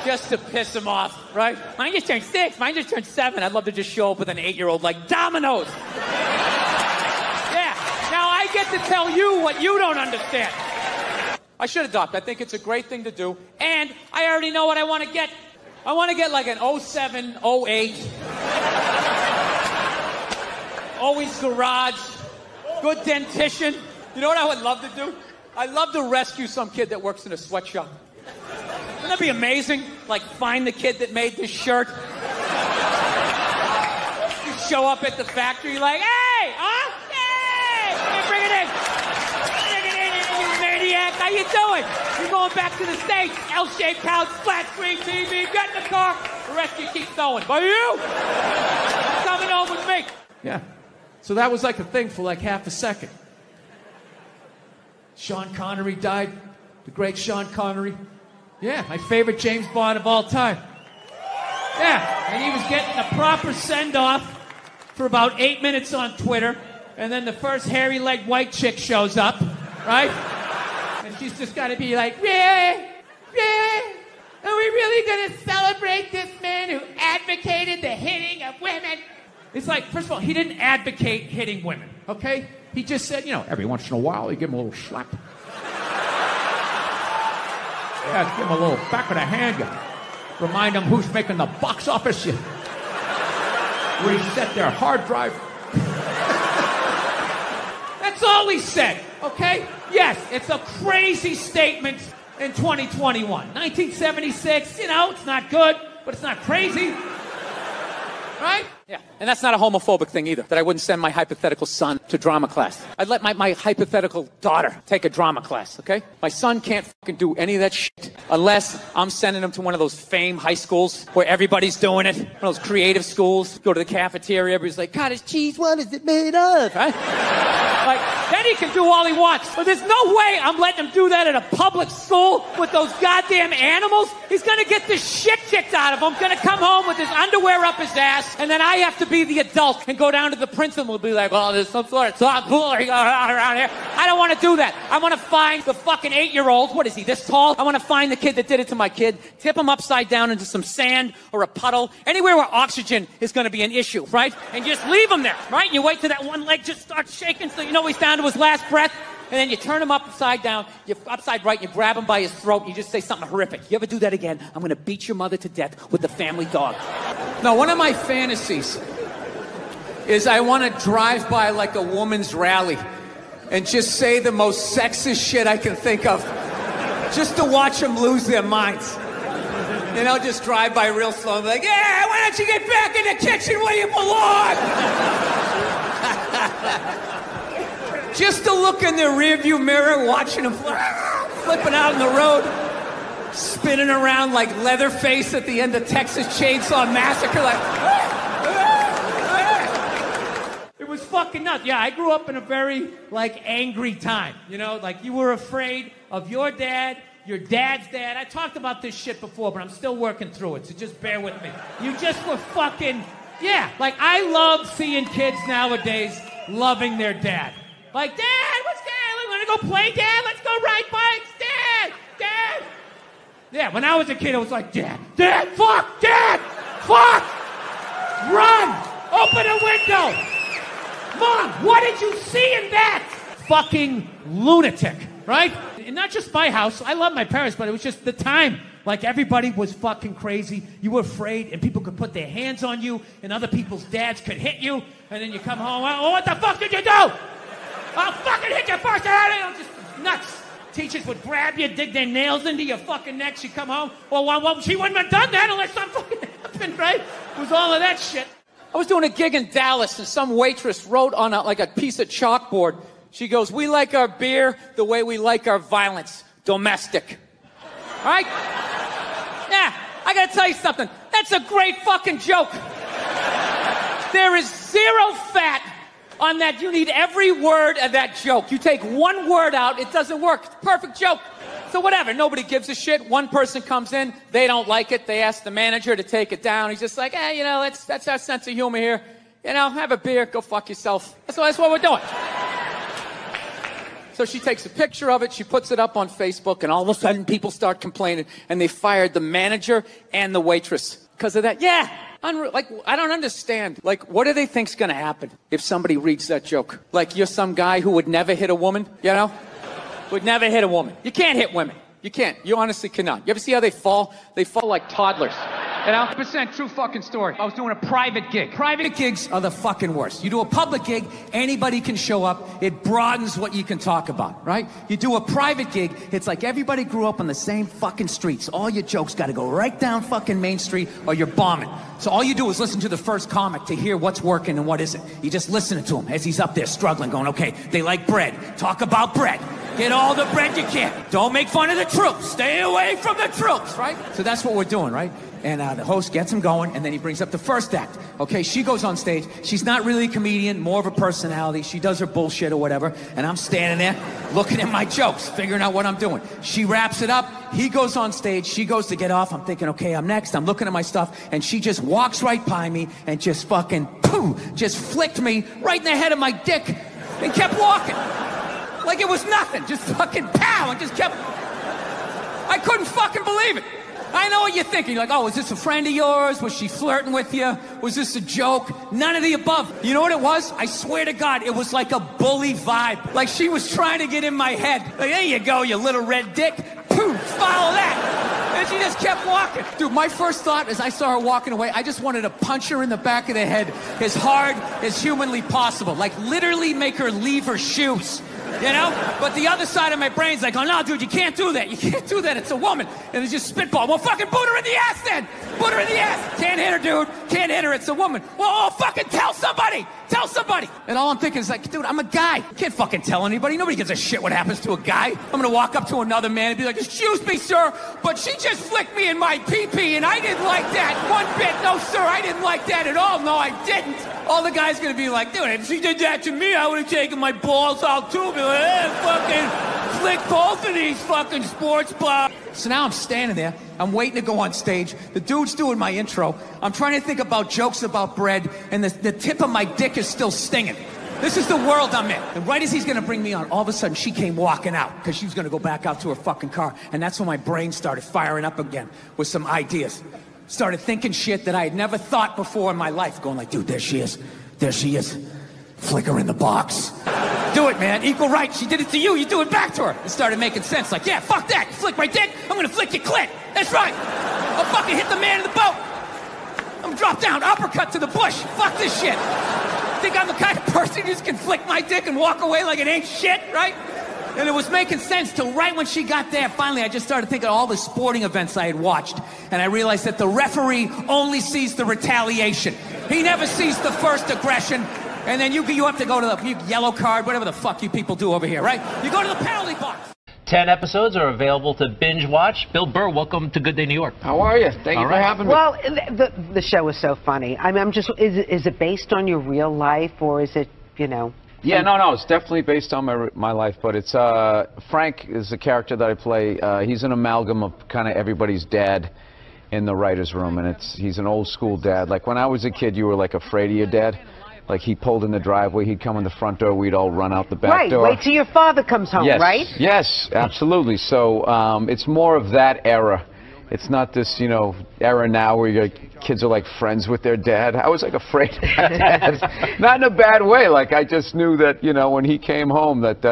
just to piss him off, right? Mine just turned 6. Mine just turned 7. I'd love to just show up with an 8-year-old like dominoes. Yeah. Now I get to tell you what you don't understand. I should adopt. I think it's a great thing to do. And I already know what I want to get. I want to get like an 07, 08. Always garage. Good dentition. You know what I would love to do? I'd love to rescue some kid that works in a sweatshop. Wouldn't that be amazing? Like, find the kid that made this shirt. You show up at the factory like, hey, huh? Hey! Bring it in. Bring it in, you maniac. How you doing? You're going back to the States. L-shaped couch, flat screen TV. Get in the car. The rest of you keep going. But you? Coming home with me. Yeah. So that was like a thing for like half a second. Sean Connery died. The great Sean Connery. Yeah, my favorite James Bond of all time. Yeah, and he was getting a proper send-off for about 8 minutes on Twitter, and then the first hairy-legged white chick shows up, right? And she's just got to be like, yeah, are we really going to celebrate this man who advocated the hitting of women? It's like, first of all, he didn't advocate hitting women, okay? He just said, you know, every once in a while, you give him a little slap. Yeah, give him a little back of the hand. You remind him who's making the box office. You reset their hard drive. That's all he said, okay? Yes, it's a crazy statement in 2021. 1976, you know, it's not good, but it's not crazy. Right? Yeah, and that's not a homophobic thing either, that I wouldn't send my hypothetical son to drama class. I'd let my hypothetical daughter take a drama class, okay? My son can't fucking do any of that shit unless I'm sending him to one of those fame high schools where everybody's doing it. One of those creative schools. Go to the cafeteria, everybody's like, cottage cheese, what is it made of? Right? Like, then he can do all he wants. But there's no way I'm letting him do that at a public school with those goddamn animals. He's gonna get the shit kicked out of him, gonna come home with his underwear up his ass, and then I have to be the adult and go down to the principal and be like, oh, there's some sort of tomfoolery going on around here. I don't want to do that. I want to find the fucking 8-year-old. What is he, this tall? I want to find the kid that did it to my kid, tip him upside down into some sand or a puddle, anywhere where oxygen is going to be an issue, right? And just leave him there, right? And you wait till that one leg just starts shaking so you know he's down to his last breath. And then you turn him upside down, you're upside right, you grab him by his throat, and you just say something horrific. You ever do that again, I'm going to beat your mother to death with the family dog. Now, one of my fantasies is I want to drive by like a woman's rally and just say the most sexist shit I can think of just to watch them lose their minds. And I'll just drive by real slow and be like, yeah, why don't you get back in the kitchen where you belong? Just to look in the rearview mirror, watching them flipping out in the road, spinning around like Leatherface at the end of Texas Chainsaw Massacre, like... It was fucking nuts. Yeah, I grew up in a very, like, angry time. You know, like, you were afraid of your dad, your dad's dad. I talked about this shit before, but I'm still working through it, so just bear with me. You just were fucking... Yeah, like, I love seeing kids nowadays loving their dad. Like, Dad, what's Dad? We want to go play, Dad? Let's go ride bikes, Dad! Dad! Yeah, when I was a kid, I was like, Dad, fuck, Dad, fuck! Run! Open a window! Mom, what did you see in that? Fucking lunatic. right? And not just my house. I love my parents, but it was just the time. Like, everybody was fucking crazy. You were afraid, and people could put their hands on you, and other people's dads could hit you, and then you come home, oh, what the fuck did you do? I'll fucking hit you first. Just nuts. Teachers would grab you, dig their nails into your fucking neck. She'd come home. Well, she wouldn't have done that unless something fucking happened, right? It was all of that shit. I was doing a gig in Dallas, and some waitress wrote on a piece of chalkboard. She goes, "We like our beer the way we like our violence, domestic." Right? Yeah, I gotta tell you something. That's a great fucking joke. There is zero fat on that. You need every word of that joke. You take one word out, it doesn't work. It's a perfect joke. So whatever, nobody gives a shit. One person comes in, they don't like it. They ask the manager to take it down. He's just like, you know, that's our sense of humor here. You know, have a beer, go fuck yourself. That's what we're doing. So she takes a picture of it, she puts it up on Facebook, and all of a sudden people start complaining, and they fired the manager and the waitress because of that. Yeah, like, I don't understand. Like, what do they think's gonna happen if somebody reads that joke? Like, you're some guy who would never hit a woman, you know? Would never hit a woman. You can't hit women. You can't. You honestly cannot. You ever see how they fall? They fall like toddlers. You know? 100% true fucking story. I was doing a private gig. Private gigs are the fucking worst. You do a public gig, anybody can show up. It broadens what you can talk about, right? You do a private gig, it's like everybody grew up on the same fucking streets. All your jokes gotta go right down fucking Main Street or you're bombing. So all you do is listen to the first comic to hear what's working and what isn't. You just listen to him as he's up there struggling, going, okay, they like bread. Talk about bread. Get all the bread you can. Don't make fun of the troops. Stay away from the troops, right? So that's what we're doing, right? And the host gets him going, and then he brings up the first act. Okay, she goes on stage. She's not really a comedian, more of a personality. She does her bullshit or whatever, and I'm standing there looking at my jokes, figuring out what I'm doing. She wraps it up. He goes on stage. She goes to get off. I'm thinking, okay, I'm next. I'm looking at my stuff, and she just walks right by me and just fucking, pooh, just flicked me right in the head of my dick and kept walking. Like it was nothing. Just fucking pow, and just kept... I couldn't fucking believe it. I know what you're thinking. You're like, oh, is this a friend of yours? Was she flirting with you? Was this a joke? None of the above. You know what it was? I swear to God, it was like a bully vibe. Like she was trying to get in my head. Like, there you go, you little red dick. Poof, follow that. And she just kept walking. Dude, my first thought as I saw her walking away, I just wanted to punch her in the back of the head as hard as humanly possible. Like literally make her leave her shoes. You know? But the other side of my brain's like, oh, no, dude, you can't do that. You can't do that. It's a woman. And it's just spitball. Well, fucking boot her in the ass then. Boot her in the ass. Can't hit her, dude. Can't hit her. It's a woman. Well, oh, fucking tell somebody. Tell somebody. And all I'm thinking is like, dude, I'm a guy. I can't fucking tell anybody. Nobody gives a shit what happens to a guy. I'm going to walk up to another man and be like, excuse me, sir, but she just flicked me in my pee-pee and I didn't like that one bit. No, sir, I didn't like that at all. No, I didn't. All the guy's going to be like, dude, if she did that to me, I would have taken my balls out too. Be like, hey, fucking flick both of these fucking sports bars. So now I'm standing there. I'm waiting to go on stage. The dude's doing my intro. I'm trying to think about jokes about bread, and the tip of my dick is still stinging. This is the world I'm in. And right as he's gonna bring me on, all of a sudden she came walking out because she was gonna go back out to her fucking car. And that's when my brain started firing up again with some ideas. Started thinking shit that I had never thought before in my life. Going like, dude, there she is. There she is. Flick her in the box. Do it, man. Equal rights. She did it to you. You do it back to her. It started making sense. Like, yeah, fuck that. You flick my dick. I'm gonna flick your clit. That's right. I'll fucking hit the man in the boat. I'm drop down, uppercut to the bush. Fuck this shit. Think I'm the kind of person who just can flick my dick and walk away like it ain't shit, right? And it was making sense till right when she got there. Finally, I just started thinking of all the sporting events I had watched. And I realized that the referee only sees the retaliation. He never sees the first aggression. And then you have to go to the yellow card, whatever the fuck you people do over here, right? You go to the penalty box. 10 episodes are available to binge watch. Bill Burr, welcome to Good Day New York. How are you? Thank you for having me. Well, the show is so funny. I mean, I'm just, is it based on your real life, or is it, you know? Yeah, no, it's definitely based on my life, but it's, Frank is the character that I play. He's an amalgam of kind of everybody's dad in the writer's room, and he's an old school dad. Like when I was a kid, you were like afraid of your dad. Like he pulled in the driveway, he'd come in the front door, we'd all run out the back door. Right, wait till your father comes home, yes, right? Yes, absolutely. So it's more of that era. It's not this, you know, era now where your kids are like friends with their dad. I was like afraid of my dad. Not in a bad way. Like I just knew that, you know, when he came home that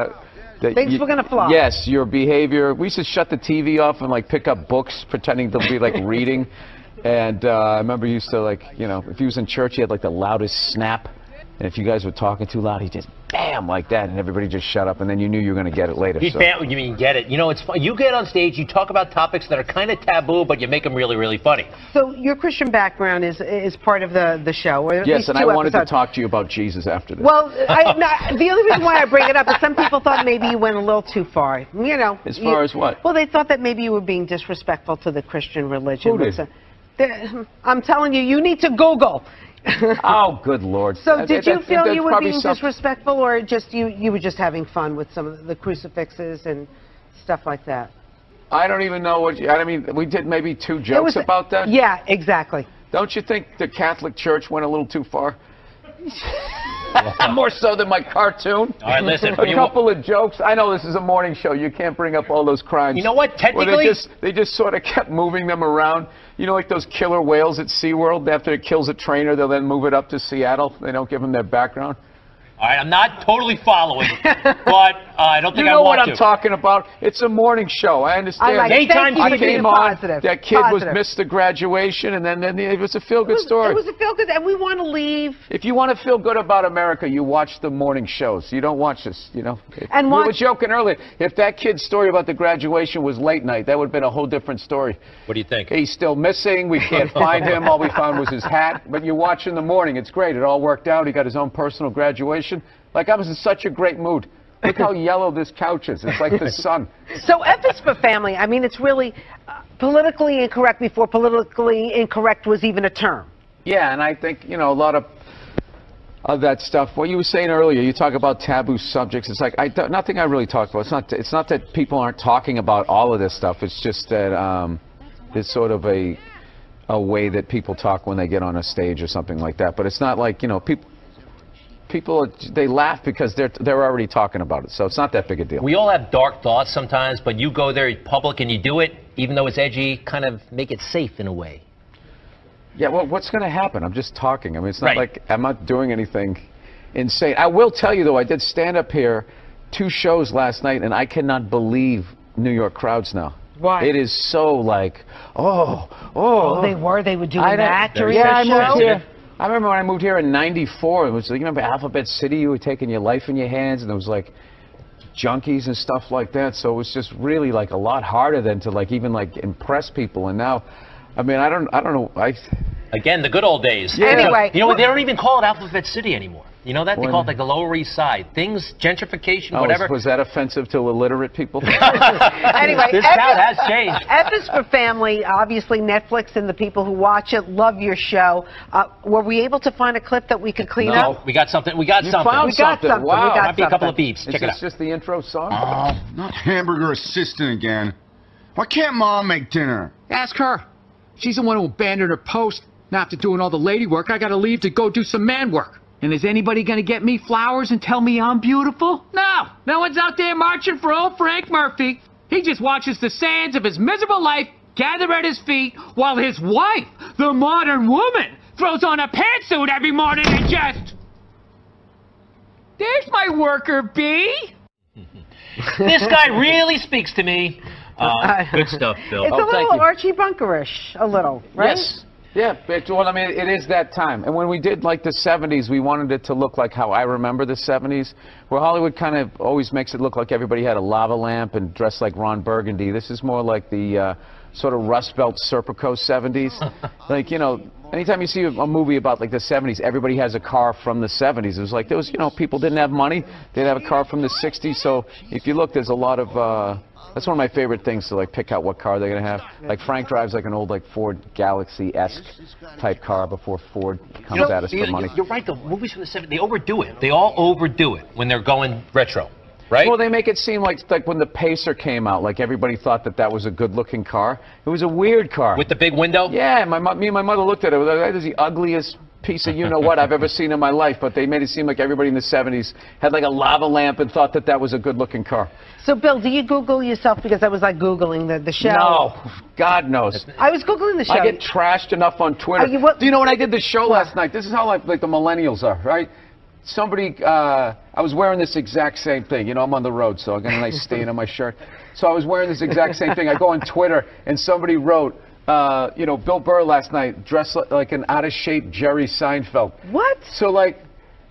Things were going to fly. Yes, your behavior. We used to shut the TV off and like pick up books, pretending to be like reading. And I remember you used to like, you know, if he was in church, he had like the loudest snap. And if you guys were talking too loud, he just bam like that, and everybody just shut up, and then you knew you were going to get it later. You mean get it? You know, it's fun. You get on stage, you talk about topics that are kind of taboo, but you make them really, really funny. So your Christian background is part of the show. Or at yes, least and two I wanted episodes. to talk to you about Jesus after this. Well, the only reason why I bring it up is some people thought maybe you went a little too far. You know. As far as what? Well, they thought that maybe you were being disrespectful to the Christian religion. Who did? I'm telling you, you need to Google. Oh, good Lord. So did you feel you were being some... disrespectful, or just you were just having fun with some of the crucifixes and stuff like that? I don't even know what I mean, we did maybe 2 jokes about that. Yeah, exactly. Don't you think the Catholic Church went a little too far? More so than my cartoon. All right, listen. A couple of jokes. I know this is a morning show. You can't bring up all those crimes. You know what? Technically, they just sort of kept moving them around. You know, like those killer whales at SeaWorld. After it kills a trainer, they'll then move it up to Seattle. They don't give them their background. All right, I'm not totally following, but I don't think you know I want what to. I'm talking about. It's a morning show. I understand. Thank you I for came being on. Positive. That kid missed the graduation, and then it was a feel-good story. It was a feel-good, and we want to leave. If you want to feel good about America, you watch the morning shows. You don't watch this, you know. And we were joking earlier. If that kid's story about the graduation was late night, that would have been a whole different story. What do you think? He's still missing. We can't find him. All we found was his hat. But you watch in the morning. It's great. It all worked out. He got his own personal graduation. Like, I was in such a great mood. Look how yellow this couch is. It's like the sun. So F is for family. I mean, it's really politically incorrect before politically incorrect was even a term. Yeah, and I think, you know, a lot of that stuff. What you were saying earlier, you talk about taboo subjects. It's like, nothing I really talk about. It's not that people aren't talking about all of this stuff. It's just that it's sort of a way that people talk when they get on a stage or something like that. But it's not like, you know, people they laugh because they're already talking about it, so it's not that big a deal. We all have dark thoughts sometimes, but you go there in public and you do it, even though it's edgy, kind of make it safe in a way. Yeah, well, what's going to happen? I'm just talking. I mean, it's not like I'm not doing anything insane. I will tell you, though, I did stand up here 2 shows last night, and I cannot believe New York crowds now. Why? It is so like, oh. They were doing that during the show? I moved here. I remember when I moved here in '94, it was like, you remember Alphabet City, you were taking your life in your hands, and there was like junkies and stuff like that, so it was just really like a lot harder than to like even like impress people. And now, I mean, I don't know. Again, the good old days. Yeah. Anyway. You know what, they don't even call it Alphabet City anymore. You know that? They call it like the Lower East Side. Things, gentrification, whatever. Was that offensive to illiterate people? Anyway, this town has changed. F is for family. Obviously, Netflix and the people who watch it love your show. Were we able to find a clip that we could clean up? No, we got something. We got something. Found something. Wow. Might be a couple of beeps. Check it out. Is this just the intro song? Not hamburger assistant again. Why can't Mom make dinner? Ask her. She's the one who abandoned her post. Now after doing all the lady work, I gotta leave to go do some man work. And is anybody gonna get me flowers and tell me I'm beautiful? No. No one's out there marching for old Frank Murphy. He just watches the sands of his miserable life gather at his feet while his wife, the modern woman, throws on a pantsuit every morning and just... There's my worker bee. This guy really speaks to me. Good stuff, Bill. It's a little Archie Bunkerish, a little, right? Yes. Yeah, well, I mean, it is that time. And when we did, like, the 70s, we wanted it to look like how I remember the 70s, where Hollywood kind of always makes it look like everybody had a lava lamp and dressed like Ron Burgundy. This is more like the sort of Rust Belt Serpico 70s. Like, you know, anytime you see a movie about, like, the 70s, everybody has a car from the 70s. It was like, there was, you know, people didn't have money. They'd have a car from the 60s. So if you look, there's a lot of... That's one of my favorite things, to like pick out what car they're going to have. Like Frank drives like an old like Ford Galaxy-esque type car before Ford comes at us for money. You're right, the movies from the 70s, they overdo it. They all overdo it when they're going retro, right? Well, they make it seem like when the Pacer came out, like everybody thought that was a good-looking car. It was a weird car. With the big window? Yeah, me and my mother looked at it. That is the ugliest piece of you-know-what I've ever seen in my life, but they made it seem like everybody in the 70s had like a lava lamp and thought that was a good-looking car. So, Bill, do you Google yourself? Because I was like Googling the show. No, God knows. I was Googling the show. I get trashed enough on Twitter. Do you know when I did the show last night? This is how like the millennials are, right? somebody, I was wearing this exact same thing. You know, I'm on the road, so I got a nice stain on my shirt. So I was wearing this exact same thing. I go on Twitter, and somebody wrote, you know, Bill Burr last night dressed like an out-of-shape Jerry Seinfeld. What? So, like,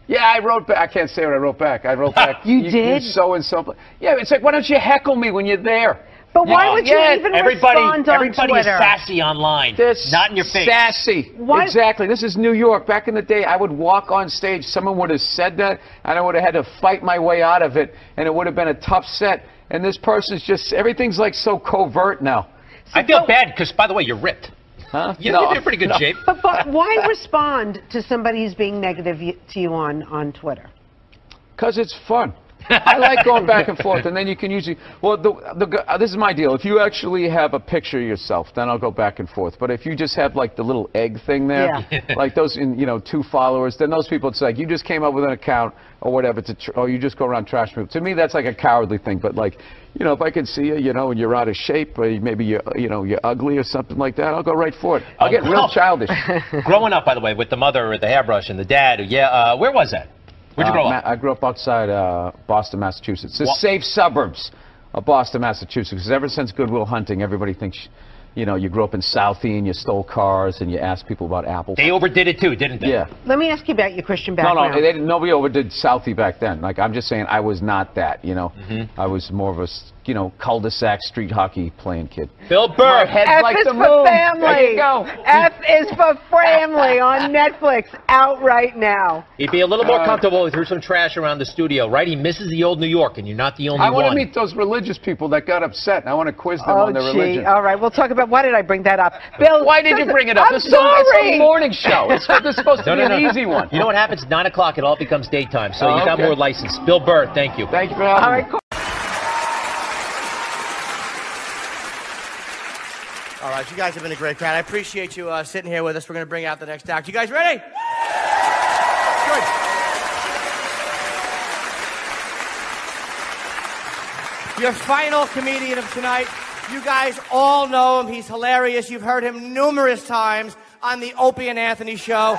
yeah, I wrote back. I can't say what I wrote back. I wrote back. You did? So-and-so. Yeah, it's like, why don't you heckle me when you're there? But why would you even respond on Twitter? Everybody is sassy online, not in your face. Sassy. Why? Exactly. This is New York. Back in the day, I would walk on stage. Someone would have said that, and I would have had to fight my way out of it, and it would have been a tough set. And this person's just, everything's like so covert now. I feel bad because, by the way, you're ripped. Huh? You're in pretty good shape. But why respond to somebody who's being negative to you on Twitter? Because it's fun. I like going back and forth, and then you can usually. Well, this is my deal. If you actually have a picture of yourself, then I'll go back and forth. But if you just have like the little egg thing there, like those, you know, 2 followers, then those people, it's like you just came up with an account or whatever, or you just go around trash people. To me, that's like a cowardly thing. But like, you know, if I can see you, you know, and you're out of shape, or maybe you're ugly or something like that, I'll go right for it. I'll get real childish. Growing up, by the way, with the mother with the hairbrush and the dad, where was that? Where'd you grow up? I grew up outside Boston, Massachusetts. The safe suburbs of Boston, Massachusetts. Because ever since Good Will Hunting, everybody thinks, you know, you grew up in Southie and you stole cars and you asked people about apples. They overdid it too, didn't they? Yeah. Let me ask you about your Christian background. No, nobody overdid Southie back then. Like, I'm just saying I was not that, you know. I was more of a, you know, cul-de-sac street hockey playing kid. Bill Burr. F is for family. There you go. F is for family on Netflix, out right now. He'd be a little more comfortable if he threw some trash around the studio, right? He misses the old New York, and you're not the only one. I want to meet those religious people that got upset, and I want to quiz them on their religion. All right, we'll talk about, why did I bring that up? Bill, why did you bring it up? I'm sorry. It's a morning show. This is supposed to be an easy one. You know what happens? 9 o'clock, it all becomes daytime, so you got more license. Bill Burr, thank you. Thank you for having me. Cool. All right, you guys have been a great crowd. I appreciate you sitting here with us. We're going to bring out the next act. You guys ready? Good. Your final comedian of tonight. You guys all know him. He's hilarious. You've heard him numerous times on the Opie and Anthony show.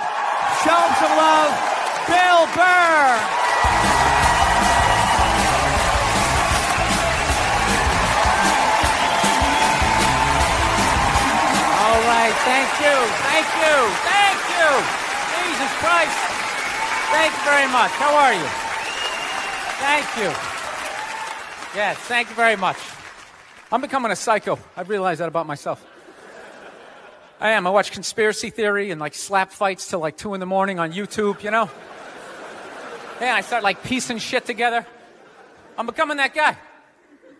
Show him some love, Bill Burr. All right, thank you. Jesus Christ. Thank you very much. How are you? Thank you. Yes, thank you very much. I'm becoming a psycho. I've realized that about myself. I am. I watch conspiracy theory and like slap fights till like 2 in the morning on YouTube, you know? Yeah, I start like piecing shit together. I'm becoming that guy.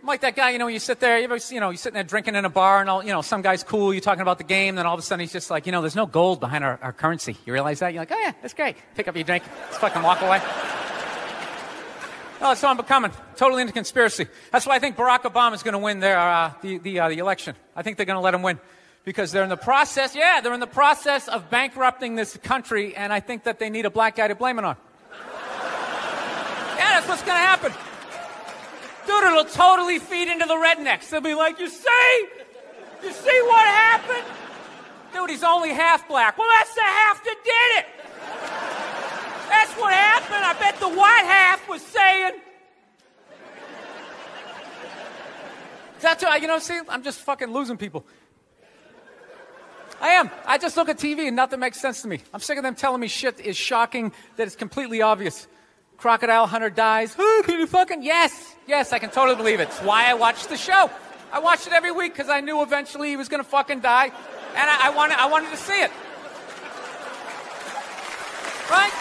I'm like that guy, you know, you sit there, you're sitting there drinking in a bar and all, you know, some guy's cool, you're talking about the game, then all of a sudden he's just like, you know, there's no gold behind our currency. You realize that? You're like, oh yeah, that's great. Pick up your drink, just fucking walk away. Oh, that's what I'm becoming. Totally into conspiracy. That's why I think Barack Obama is going to win the election. I think they're going to let him win because they're in the process. Yeah, they're in the process of bankrupting this country, and I think that they need a black guy to blame it on. Yeah, that's what's going to happen. Dude, it'll totally feed into the rednecks. They'll be like, you see what happened? Dude, he's only half black. Well, that's the half that did it. That's what happened. I bet the white half was saying. That's what, you know, see, I'm just fucking losing people. I am. I just look at TV and nothing makes sense to me. I'm sick of them telling me shit is shocking that it's completely obvious. Crocodile hunter dies. Oh, can you fucking? Yes, I can totally believe it. It's why I watched the show. I watched it every week because I knew eventually he was going to fucking die, and I wanted to see it. Right?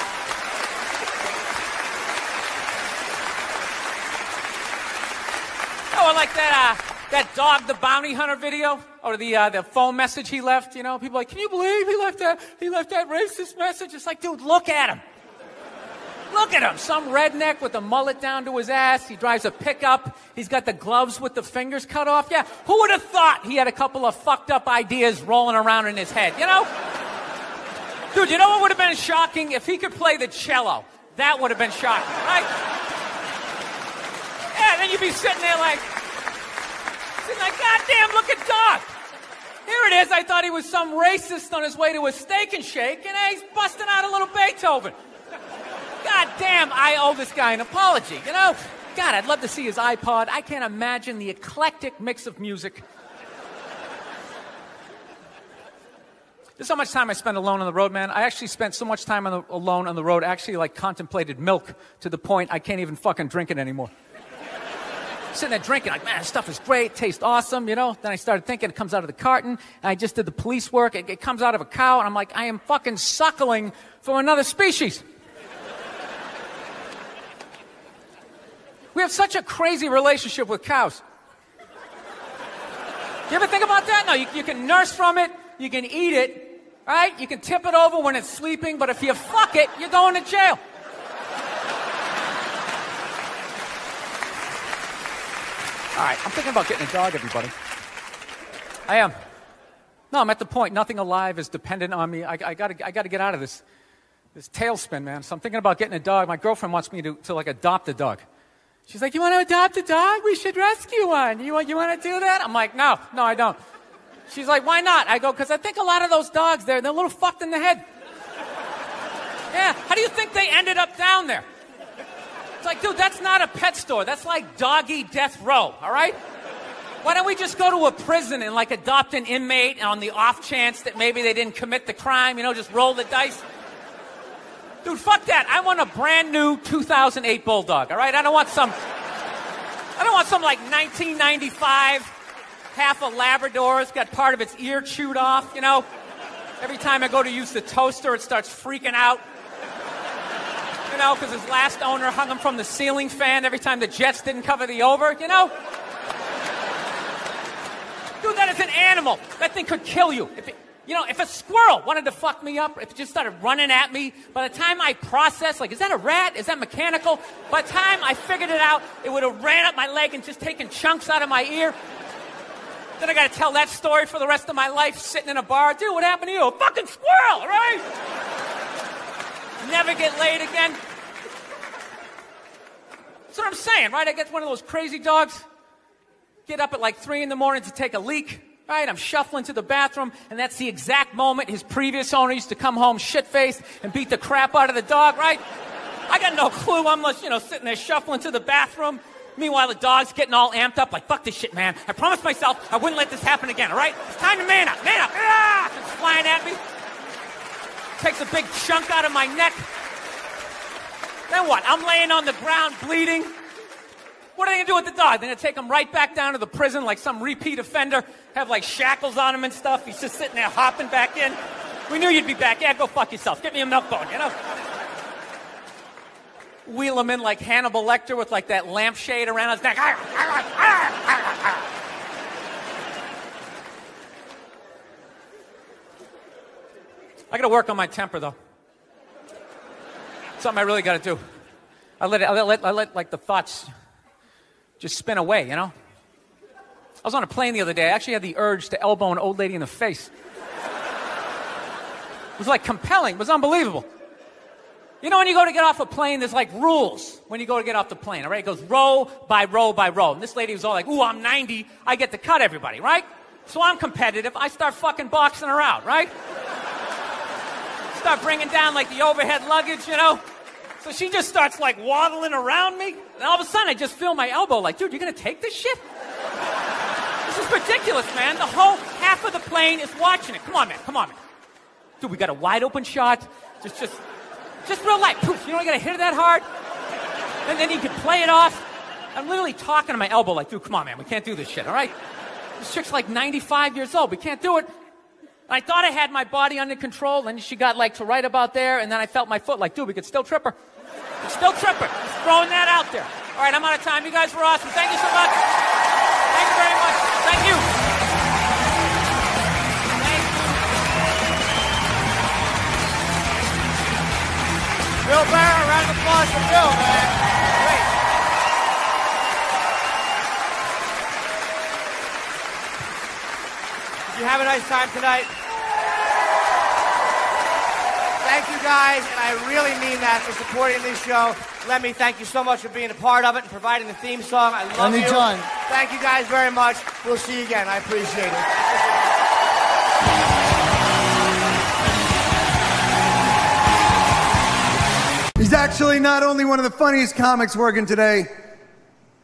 Oh, I like that dog, the bounty hunter video, or the phone message he left. You know, people are like, can you believe he left that racist message? It's like, dude, look at him. Look at him. Some redneck with a mullet down to his ass. He drives a pickup. He's got the gloves with the fingers cut off. Yeah, who would have thought he had a couple of fucked up ideas rolling around in his head, you know? Dude, you know what would have been shocking? If he could play the cello. That would have been shocking, right? Yeah, then you'd be sitting there like, goddamn, look at Doc. Here it is. I thought he was some racist on his way to a steak and shake, and he's busting out a little Beethoven. God damn, I owe this guy an apology, you know? God, I'd love to see his iPod. I can't imagine the eclectic mix of music. This is how much time I spend alone on the road, man. I actually spent so much time alone on the road, I actually like contemplated milk to the point I can't even fucking drink it anymore. Sitting there drinking, like, man, this stuff is great, tastes awesome, you know? Then I started thinking, it comes out of the carton, and I just did the police work, it comes out of a cow, and I'm like, I am fucking suckling from another species. We have such a crazy relationship with cows. You ever think about that? No, you can nurse from it, you can eat it, right? You can tip it over when it's sleeping, but if you fuck it, you're going to jail. All right, I'm thinking about getting a dog, everybody. I am. No, I'm at the point. Nothing alive is dependent on me. I gotta get out of this tailspin, man. So I'm thinking about getting a dog. My girlfriend wants me to like adopt a dog. She's like, you want to adopt a dog? We should rescue one. You want to do that? I'm like, no, I don't. She's like, why not? I go, because I think a lot of those dogs they're a little fucked in the head. Yeah, how do you think they ended up down there? It's like, dude, that's not a pet store. That's like doggy death row, all right? Why don't we just go to a prison and like adopt an inmate on the off chance that maybe they didn't commit the crime, you know, just roll the dice? Dude, fuck that. I want a brand new 2008 Bulldog, all right? I don't want some like 1995, half a Labrador. It's got part of its ear chewed off, you know? Every time I go to use the toaster, it starts freaking out. You know, because his last owner hung him from the ceiling fan every time the Jets didn't cover the over, you know? Dude, that is an animal. That thing could kill you. If a squirrel wanted to fuck me up, if it just started running at me, by the time I processed, like, is that a rat? Is that mechanical? By the time I figured it out, it would have ran up my leg and just taken chunks out of my ear. Then I got to tell that story for the rest of my life, sitting in a bar. Dude, what happened to you? A fucking squirrel, right? Never get laid again. That's what I'm saying, right? I get one of those crazy dogs, get up at like 3 in the morning to take a leak. Right, I'm shuffling to the bathroom, and that's the exact moment his previous owner used to come home shit-faced and beat the crap out of the dog, right? I got no clue. I'm just, sitting there shuffling to the bathroom. Meanwhile, the dog's getting all amped up, like, fuck this shit, man. I promised myself I wouldn't let this happen again, all right? It's time to man up, man up. Ah! It's flying at me. Takes a big chunk out of my neck. Then what? I'm laying on the ground bleeding. What are they going to do with the dog? They're going to take him right back down to the prison like some repeat offender, have like shackles on him and stuff. He's just sitting there hopping back in. We knew you'd be back. Yeah, go fuck yourself. Get me a milk bone, you know? Wheel him in like Hannibal Lecter with like that lampshade around his neck. I got to work on my temper, though. Something I really got to do. I let like the thoughts just spin away, you know? I was on a plane the other day. I actually had the urge to elbow an old lady in the face. It was like compelling. It was unbelievable. You know when you go to get off a plane, there's like rules when you go to get off the plane, all right? It goes row by row by row. And this lady was all like, ooh, I'm 90. I get to cut everybody, right? So I'm competitive. I start fucking boxing her out, right? Start bringing down like the overhead luggage, you know? So she just starts like waddling around me. And all of a sudden I just feel my elbow like, dude, you're going to take this shit? This is ridiculous, man. The whole half of the plane is watching it. Come on, man. Dude, we got a wide open shot. Just real light. Poof. You know, you got to hit it that hard. And then you can play it off. I'm literally talking to my elbow like, dude, come on, man. We can't do this shit, all right? This chick's like 95 years old. We can't do it. I thought I had my body under control, and she got like to right about there, and then I felt my foot like, dude, we could still trip her. Just throwing that out there. All right, I'm out of time. You guys were awesome. Thank you so much. Thank you very much. Thank you. Bill Burr, round of applause for Bill, man. Great. Did you have a nice time tonight? Thank you guys, and I really mean that for supporting this show. Let me thank you so much for being a part of it and providing the theme song. I love you. Anytime. Thank you guys very much. We'll see you again. I appreciate it. He's actually not only one of the funniest comics working today,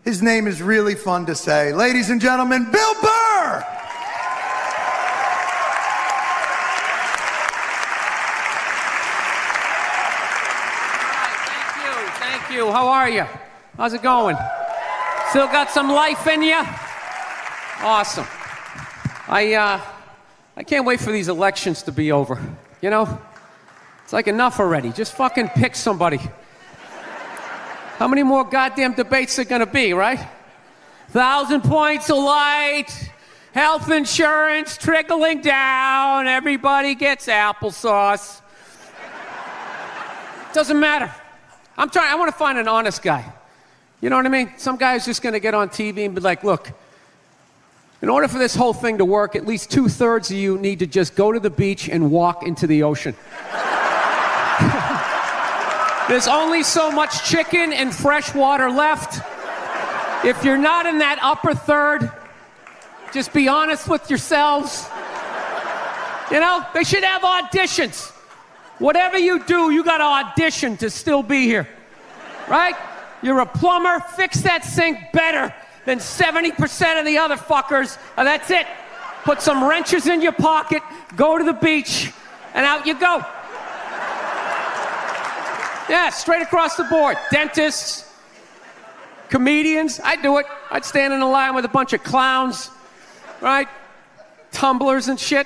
his name is really fun to say. Ladies and gentlemen, Bill Burr! Thank you. How are you? How's it going? Still got some life in you? Awesome. I can't wait for these elections to be over. You know? It's like enough already. Just fucking pick somebody. How many more goddamn debates are gonna be, right? 1,000 points of light, health insurance trickling down, everybody gets applesauce. Doesn't matter. I want to find an honest guy. You know what I mean? Some guy who's just gonna get on TV and be like, look, in order for this whole thing to work, at least 2/3 of you need to just go to the beach and walk into the ocean. There's only so much chicken and fresh water left. If you're not in that upper third, just be honest with yourselves. You know, they should have auditions. Whatever you do, you gotta audition to still be here. Right? You're a plumber, fix that sink better than 70% of the other fuckers. And that's it. Put some wrenches in your pocket, go to the beach, and out you go. Yeah, straight across the board. Dentists, comedians, I'd do it. I'd stand in a line with a bunch of clowns, right? Tumblers and shit.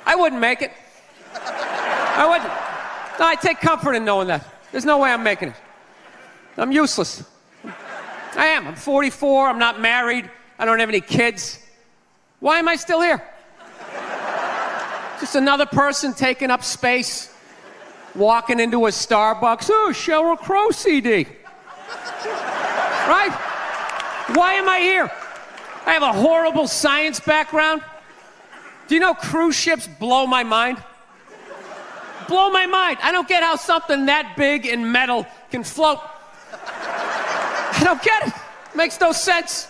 I wouldn't make it. I wouldn't. No, I take comfort in knowing that. There's no way I'm making it. I'm useless. I am. I'm 44, I'm not married, I don't have any kids. Why am I still here? Just another person taking up space, walking into a Starbucks. Oh, Sheryl Crow CD. Right? Why am I here? I have a horrible science background. Do you know cruise ships blow my mind? Blow my mind. I don't get how something that big and metal can float. I don't get it. Makes no sense.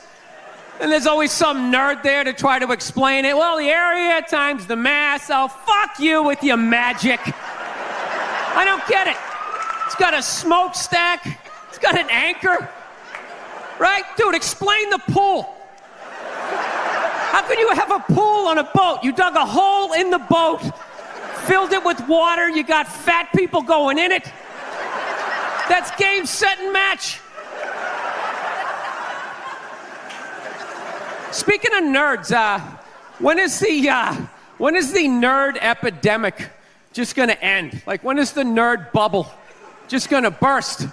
And there's always some nerd there to try to explain it. Well, the area times the mass. Oh, fuck you with your magic. I don't get it. It's got a smokestack. It's got an anchor. Right? Dude, explain the pool. How can you have a pool on a boat? You dug a hole in the boat, filled it with water, you got fat people going in it. That's game, set, and match. Speaking of nerds, when is the nerd epidemic just gonna end? Like, when is the nerd bubble just gonna burst?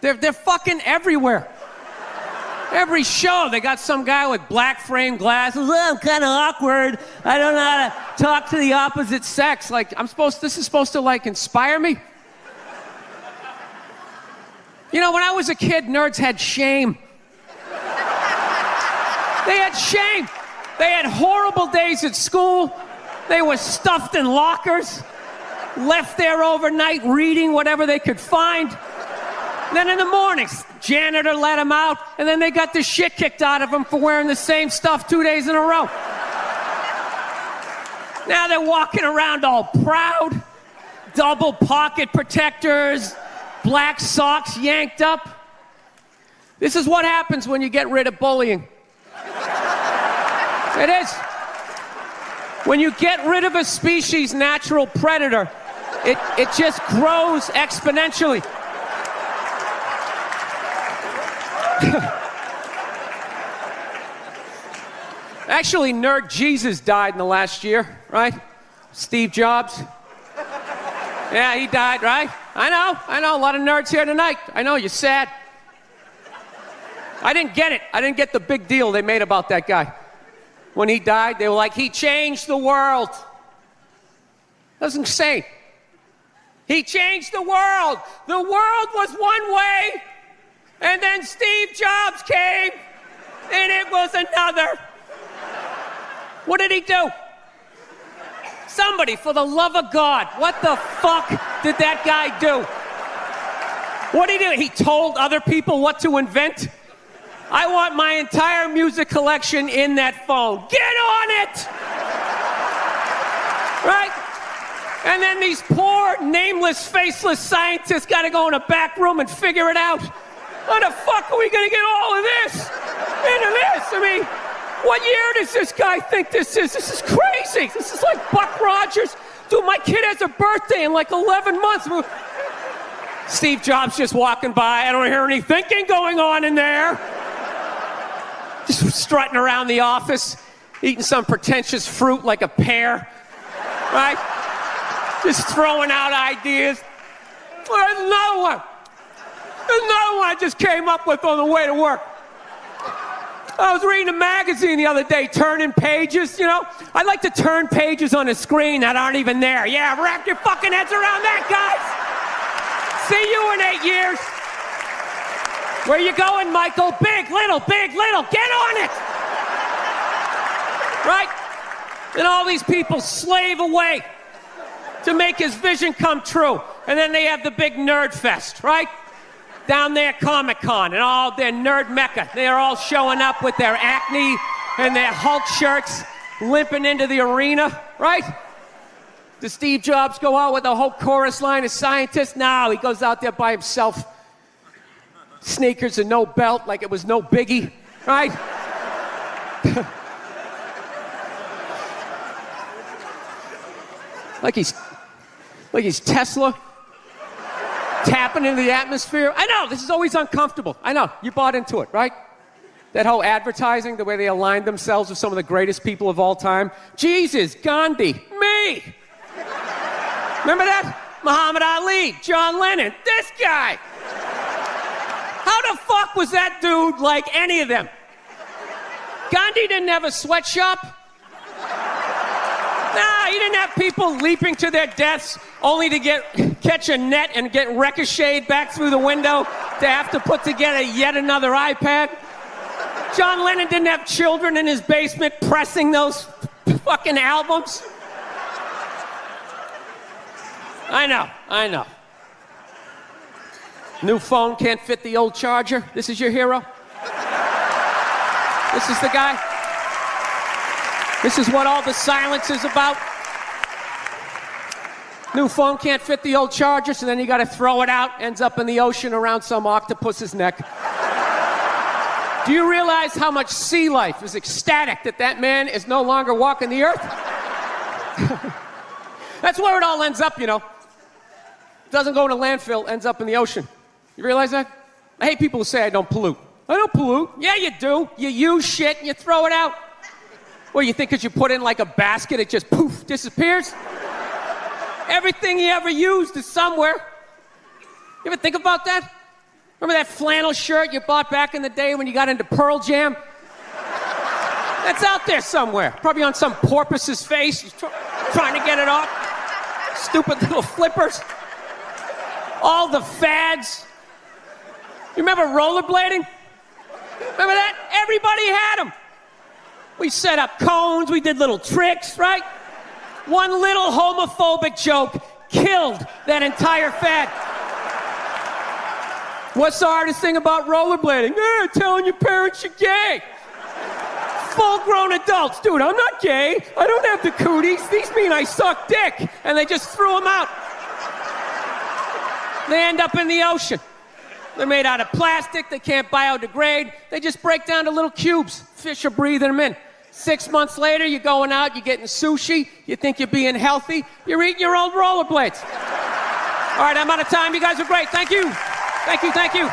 They're fucking everywhere. Every show, they got some guy with black frame glasses. Oh, I'm kind of awkward. I don't know how to talk to the opposite sex. Like, this is supposed to, like, inspire me? You know, when I was a kid, nerds had shame. They had shame. They had horrible days at school. They were stuffed in lockers, left there overnight reading whatever they could find. And then in the mornings, janitor let them out, and then they got the shit kicked out of them for wearing the same stuff 2 days in a row. Now they're walking around all proud, double pocket protectors, black socks yanked up. This is what happens when you get rid of bullying. It is. When you get rid of a species' natural predator, it just grows exponentially. Actually, Nerd Jesus died in the last year, right? Steve Jobs. Yeah, he died, right? I know, a lot of nerds here tonight. I know, you're sad. I didn't get it. I didn't get the big deal they made about that guy. When he died, they were like, he changed the world. That's insane. He changed the world. The world was one way, and then Steve Jobs came, and it was another. What did he do? Somebody, for the love of God, what the fuck did that guy do? What did he do? He told other people what to invent? I want my entire music collection in that phone. Get on it! Right? And then these poor, nameless, faceless scientists got to go in a back room and figure it out. How the fuck are we going to get all of this into this? I mean, what year does this guy think this is? This is crazy. This is like Buck Rogers. Dude, my kid has a birthday in like 11 months. Steve Jobs just walking by. I don't hear any thinking going on in there. Just strutting around the office, eating some pretentious fruit like a pear, right? Just throwing out ideas. There's another one. There's another one I just came up with on the way to work. I was reading a magazine the other day, turning pages, you know? I like to turn pages on a screen that aren't even there. Yeah, wrap your fucking heads around that, guys. See you in 8 years. Where you going, Michael? Big, little, get on it! Right? And all these people slave away to make his vision come true. And then they have the big nerd fest, right? Down there, Comic-Con, and all their nerd mecca. They're all showing up with their Acne and their Hulk shirts, limping into the arena, right? Does Steve Jobs go out with a whole chorus line of scientists? No, he goes out there by himself. Sneakers and no belt, like it was no biggie, right? like he's Tesla. Tapping into the atmosphere. I know, this is always uncomfortable. I know, you bought into it, right? That whole advertising, the way they aligned themselves with some of the greatest people of all time. Jesus, Gandhi, me. Remember that? Muhammad Ali, John Lennon, this guy. How the fuck was that dude like any of them? Gandhi didn't have a sweatshop. Nah, he didn't have people leaping to their deaths only to catch a net and get ricocheted back through the window to have to put together yet another iPad. John Lennon didn't have children in his basement pressing those fucking albums. I know. New phone can't fit the old charger. This is your hero? This is the guy? This is what all the silence is about? New phone can't fit the old charger, so then you gotta throw it out, ends up in the ocean around some octopus's neck. Do you realize how much sea life is ecstatic that that man is no longer walking the earth? That's where it all ends up, you know. Doesn't go in a landfill, ends up in the ocean. You realize that? I hate people who say I don't pollute. I don't pollute. Yeah, you do. You use shit and you throw it out. Well, you think because you put it in like a basket, it just poof, disappears? Everything you ever used is somewhere. You ever think about that? Remember that flannel shirt you bought back in the day when you got into Pearl Jam? That's out there somewhere. Probably on some porpoise's face. He's trying to get it off. Stupid little flippers. All the fads. You remember rollerblading? Remember that? Everybody had them. We set up cones, we did little tricks, right? One little homophobic joke killed that entire fad. What's the hardest thing about rollerblading? Telling your parents you're gay. Full-grown adults. Dude, I'm not gay. I don't have the cooties. These mean I suck dick. And they just threw them out. They end up in the ocean. They're made out of plastic. They can't biodegrade. They just break down to little cubes. Fish are breathing them in. 6 months later, you're going out, you're getting sushi. You think you're being healthy. You're eating your old rollerblades. All right, I'm out of time. You guys are great. Thank you. Thank you.